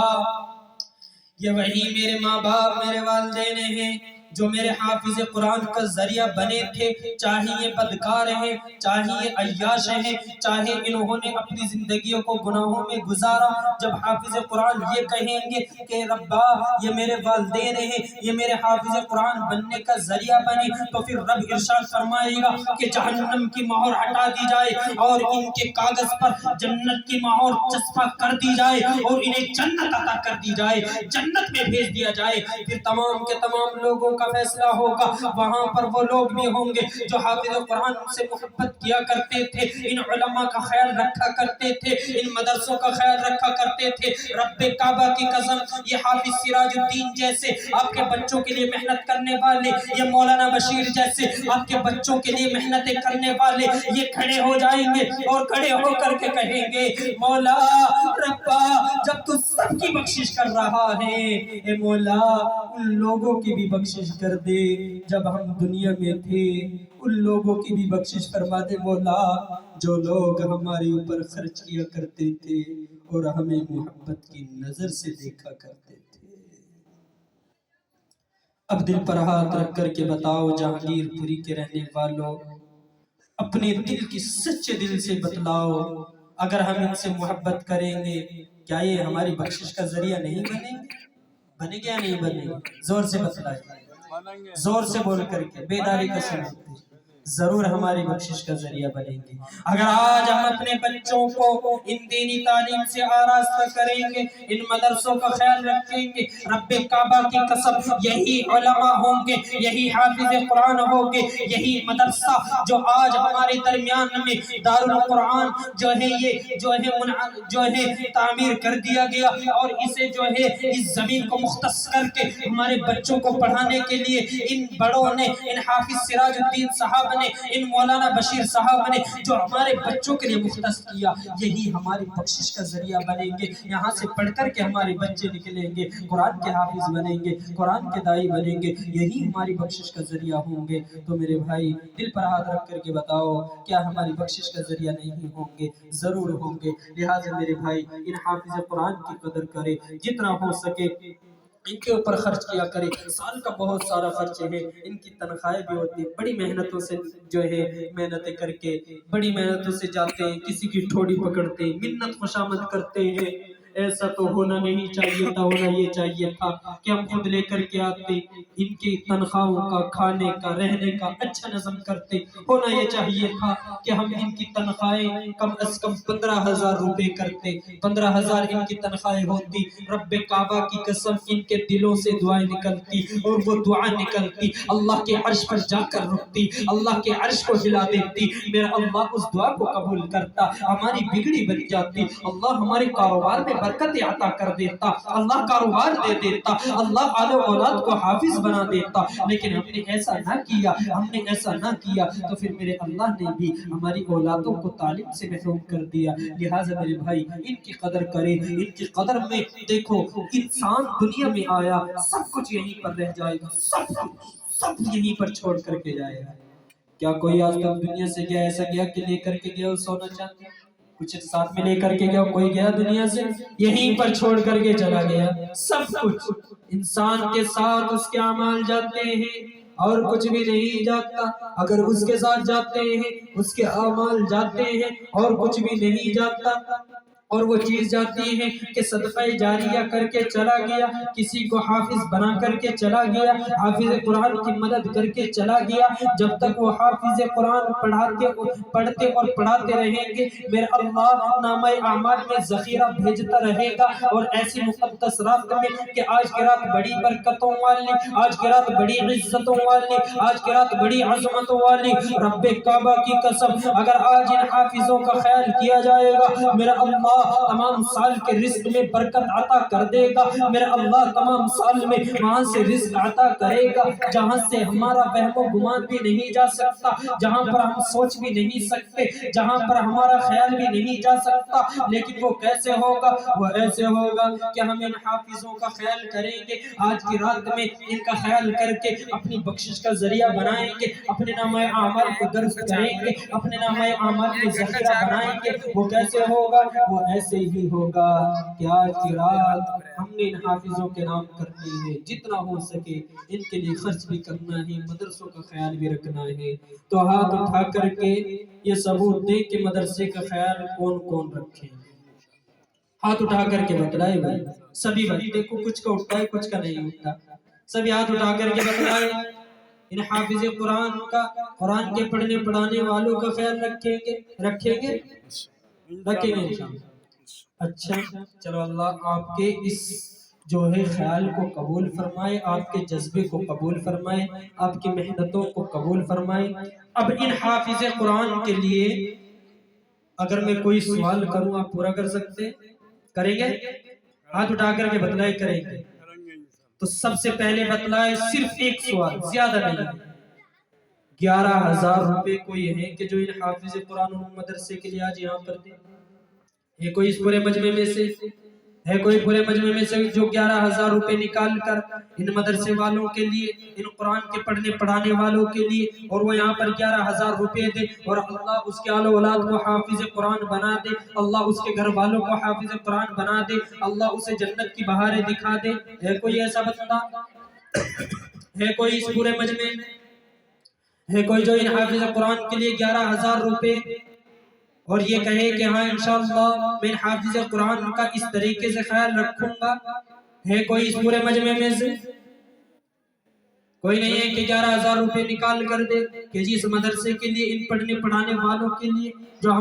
یہ وہی میرے ماں باپ، میرے والدین ہیں جو میرے حافظ قرآن کا ذریعہ بنے تھے، چاہے یہ بدکار ہیں، چاہے یہ عیاش ہیں، چاہے انہوں نے اپنی زندگیوں کو گناہوں میں گزارا۔ جب حافظ قرآن یہ کہیں گے کہ ربا یہ میرے والدین ہیں، یہ میرے حافظ قرآن بننے کا ذریعہ بنے، تو پھر رب ارشاد فرمائے گا کہ جہنم کی مہر ہٹا دی جائے اور ان کے کاغذ پر جنت کی مہر چسپاں کر دی جائے اور انہیں جنت عطا کر دی جائے، جنت میں بھیج دیا جائے۔ پھر تمام کے تمام لوگوں کا فیصلہ ہوگا، وہاں پر وہ لوگ بھی ہوں گے جو حافظ قرآن سے محبت کیا کرتے تھے، ان علماء کا خیال رکھا کرتے تھے، ان مدرسوں کا خیال رکھا کرتے تھے۔ رب کعبہ کی قسم یہ حافظ سراج الدین جیسے آپ کے بچوں کے لیے محنت کرنے والے، یہ مولانا بشیر جیسے آپ کے بچوں کے لیے محنتیں کرنے والے، یہ کھڑے ہو جائیں گے اور کھڑے ہو کر کے کہیں گے مولا ربا جب تو سب کی بخشش کر رہا ہے، اے مولا ان لوگوں کی بھی بخشش کر دے جب ہم دنیا میں تھے، ان لوگوں کی بھی بخشش فرما دے مولا جو لوگ ہمارے اوپر خرچ کیا کرتے تھے اور ہمیں محبت کی نظر سے دیکھا کرتے تھے۔ اب دل پر ہاتھ رکھ کر کے بتاؤ جہانگیر پوری کے رہنے والوں، اپنے دل کی سچے دل سے بتلاؤ اگر ہم ان سے محبت کریں گے کیا یہ ہماری بخشش کا ذریعہ نہیں بنے گے؟ بنے گیا نہیں بنے گا؟ زور سے بتلائے، زور سے بول کر کے بیداری کا سنتے ضرور ہماری بخشش کا ذریعہ بنیں گے۔ اگر آج ہم اپنے بچوں کو ان دینی تعلیم سے آراستہ کریں گے، ان مدرسوں کا خیال رکھیں گے، رب کعبہ کی قسم یہی علماء ہوں گے، یہی حافظ قرآن ہوں گے، یہی مدرسہ جو آج ہمارے درمیان میں دارالقرآن جو ہے یہ جو ہے تعمیر کر دیا گیا اور اسے جو ہے اس زمین کو مختص کر کے ہمارے بچوں کو پڑھانے کے لیے ان بڑوں نے، ان حافظ سراج الدین صاحب نے، ان مولانا بشیر صاحب نے جو ہمارے بچوں کے لیے مختص کیا، یہی ہماری بخشش کا ذریعہ بنیں گے۔ یہاں سے پڑھ کر کے ہمارے بچے نکلیں گے، قرآن کے حافظ بنیں گے، قرآن کے داعی بنیں گے، یہی ہماری بخشش کا ذریعہ ہوں گے۔ تو میرے بھائی دل پر ہاتھ رکھ کر کے بتاؤ کیا ہماری بخشش کا ذریعہ نہیں ہوں گے؟ ضرور ہوں گے۔ لہٰذا میرے بھائی ان حافظ قرآن کی قدر کرے، جتنا ہو سکے ان کے اوپر خرچ کیا کرے۔ سال کا بہت سارا خرچ ہے، ان کی تنخواہیں بھی ہوتی ہیں، بڑی محنتوں سے جو ہے محنتیں کر کے بڑی محنتوں سے جاتے ہیں، کسی کی ٹھوڑی پکڑتے ہیں، منت خوشامد کرتے ہیں، ایسا تو ہونا نہیں چاہیے تھا، ہونا یہ چاہیے تھا کہ ہم خود لے کر کے آتے، ان کی تنخواہوں کا، کھانے کا، رہنے کا اچھا نظم کرتے۔ ہونا یہ چاہیے تھا کہ ہم ان کی تنخواہیں کم از کم 15,000 روپے کرتے، 15,000 ان کی تنخواہیں ہوتی، رب کعبہ کی قسم ان کے دلوں سے دعائیں نکلتی، اور وہ دعا نکلتی اللہ کے عرش پر جا کر رکتی، اللہ کے عرش کو ہلا دیتی، میرا اللہ اس دعا کو قبول کرتا، ہماری بگڑی بن جاتی، اللہ ہمارے کاروبار میں برکت عطا کر دیتا، اللہ کاروبار دے دیتا، اللہ آل و اولاد کو حافظ بنا دیتا۔ لیکن ہم نے ایسا نہ کیا، ہم نے ایسا نہ کیا تو پھر میرے اللہ نے بھی ہماری اولادوں کو تعلیم سے محروم کر دیا۔ لہٰذا میرے بھائی ان کی قدر کریں، ان کی قدر میں دیکھو انسان دنیا میں آیا سب کچھ یہیں پر رہ جائے گا، سب یہیں پر چھوڑ کر کے جائے گا۔ کیا کوئی آج تک دنیا سے گیا ایسا گیا کہ لے کر کے گیا سونا چاندی کچھ ساتھ میں لے کر کے گیا؟ کوئی گیا دنیا سے یہیں پر چھوڑ کر کے چلا گیا سب کچھ۔ انسان کے ساتھ اس کے اعمال جاتے ہیں اور کچھ بھی نہیں جاتا، اگر اس کے ساتھ جاتے ہیں اس کے اعمال جاتے ہیں اور کچھ بھی نہیں جاتا، اور وہ چیز جاتی ہے کہ صدقہ جاریہ کر کے چلا گیا، کسی کو حافظ بنا کر کے چلا گیا، حافظ قرآن کی مدد کر کے چلا گیا، جب تک وہ حافظ قرآن پڑھتے اور پڑھاتے رہیں گے میرے اللہ نامہ اعمال میں ذخیرہ بھیجتا رہے گا، اور ایسی مقدس رات میں کہ آج کی رات بڑی برکتوں والی، آج کی رات بڑی عزتوں والی، آج کی رات بڑی عظمتوں والی، رب کعبہ کی قسم اگر آج ان حافظوں کا خیال کیا جائے گا میرا اللہ تمام سال کے رزق میں برکت عطا کر دے گا، میرا اللہ تمام سال میں وہاں سے رزق عطا کرے گا جہاں سے ہمارا وہم و گمان بھی نہیں جا سکتا، جہاں پر ہم سوچ بھی نہیں سکتے، جہاں پر ہمارا خیال بھی نہیں جا سکتا۔ لیکن وہ کیسے ہوگا؟ وہ ایسے ہوگا کہ ہم ان حافظوں کا خیال کریں گے، آج کی رات میں ان کا خیال کر کے اپنی بخشش کا ذریعہ بنائیں گے، اپنے نامہ اعمال کو درست کریں گے، اپنے نامہ اعمال کو ذخیرہ بنائیں گے۔ وہ کیسے ہوگا؟ وہ ایسے ہی ہوگا کہ آج کی رات ہم نے ان حافظوں کے نام کرنے ہیں، جتنا ہو سکے ان کے لیے خرچ بھی کرنا ہے، مدرسوں کا خیال بھی رکھنا ہے۔ تو ہاتھ اٹھا کر کے یہ ثبوت دے کہ مدرسے کا خیال کون کون رکھیں، ہاتھ اٹھا کر کے بتلائے بھائی سبھی بھائی، دیکھو کچھ کا اٹھتا ہے کچھ کا نہیں اٹھتا، سبھی ہاتھ اٹھا کر کے بتلائے ان حافظ قرآن کا، قرآن کے پڑھنے پڑھانے والوں کا خیال رکھیں گے انشاءاللہ۔ اچھا چلو اللہ آپ کے اس جو ہے خیال کو قبول فرمائے، آپ کے جذبے کو قبول فرمائے، آپ کی محنتوں کو قبول فرمائے۔ اب ان حافظ قرآن کے لیے اگر میں کوئی سوال کروں آپ پورا کر سکتے کریں گے؟ ہاتھ اٹھا کر کے بتلائے کریں گے تو سب سے پہلے بتلائے صرف ایک سوال، زیادہ نہیں، 11,000 روپے کوئی ہے کہ جو ان حافظ قرآن مدرسے کے لیے آج یہاں پر دے؟ ہے کوئی اس پورے مجمع میں سے؟ ہے کوئی پورے مجمع میں سے جو 11,000 روپے نکال کر ان مدرسے والوں کے لیے، ان قرآن کے پڑھنے پڑھانے والوں کے لیے، اور وہ یہاں پر 11,000 روپے دے اور اللہ اس کے آل و اولاد کو حافظ قرآن بنا دے، اللہ اس کے گھر والوں کو حافظ قرآن بنا دے، اللہ اسے جنت کی بہاریں دکھا دے؟ ہے کوئی ایسا بندہ؟ ہے کوئی اس پورے مجمع میں؟ ہے کوئی جو ان حافظ قرآن کے لیے 11,000 روپے اور یہ کہے کہ ہاں انشاءاللہ میں حافظ قرآن کا اس طریقے سے خیال رکھوں گا؟ ہے کوئی اس پورے مجمع میں سے؟ کوئی نہیں ہے کہ 11,000 روپے نکال کر دے کہ جی اس مدرسے کے لیے، ان پڑھنے پڑھانے والوں کے لیے جو ہمارے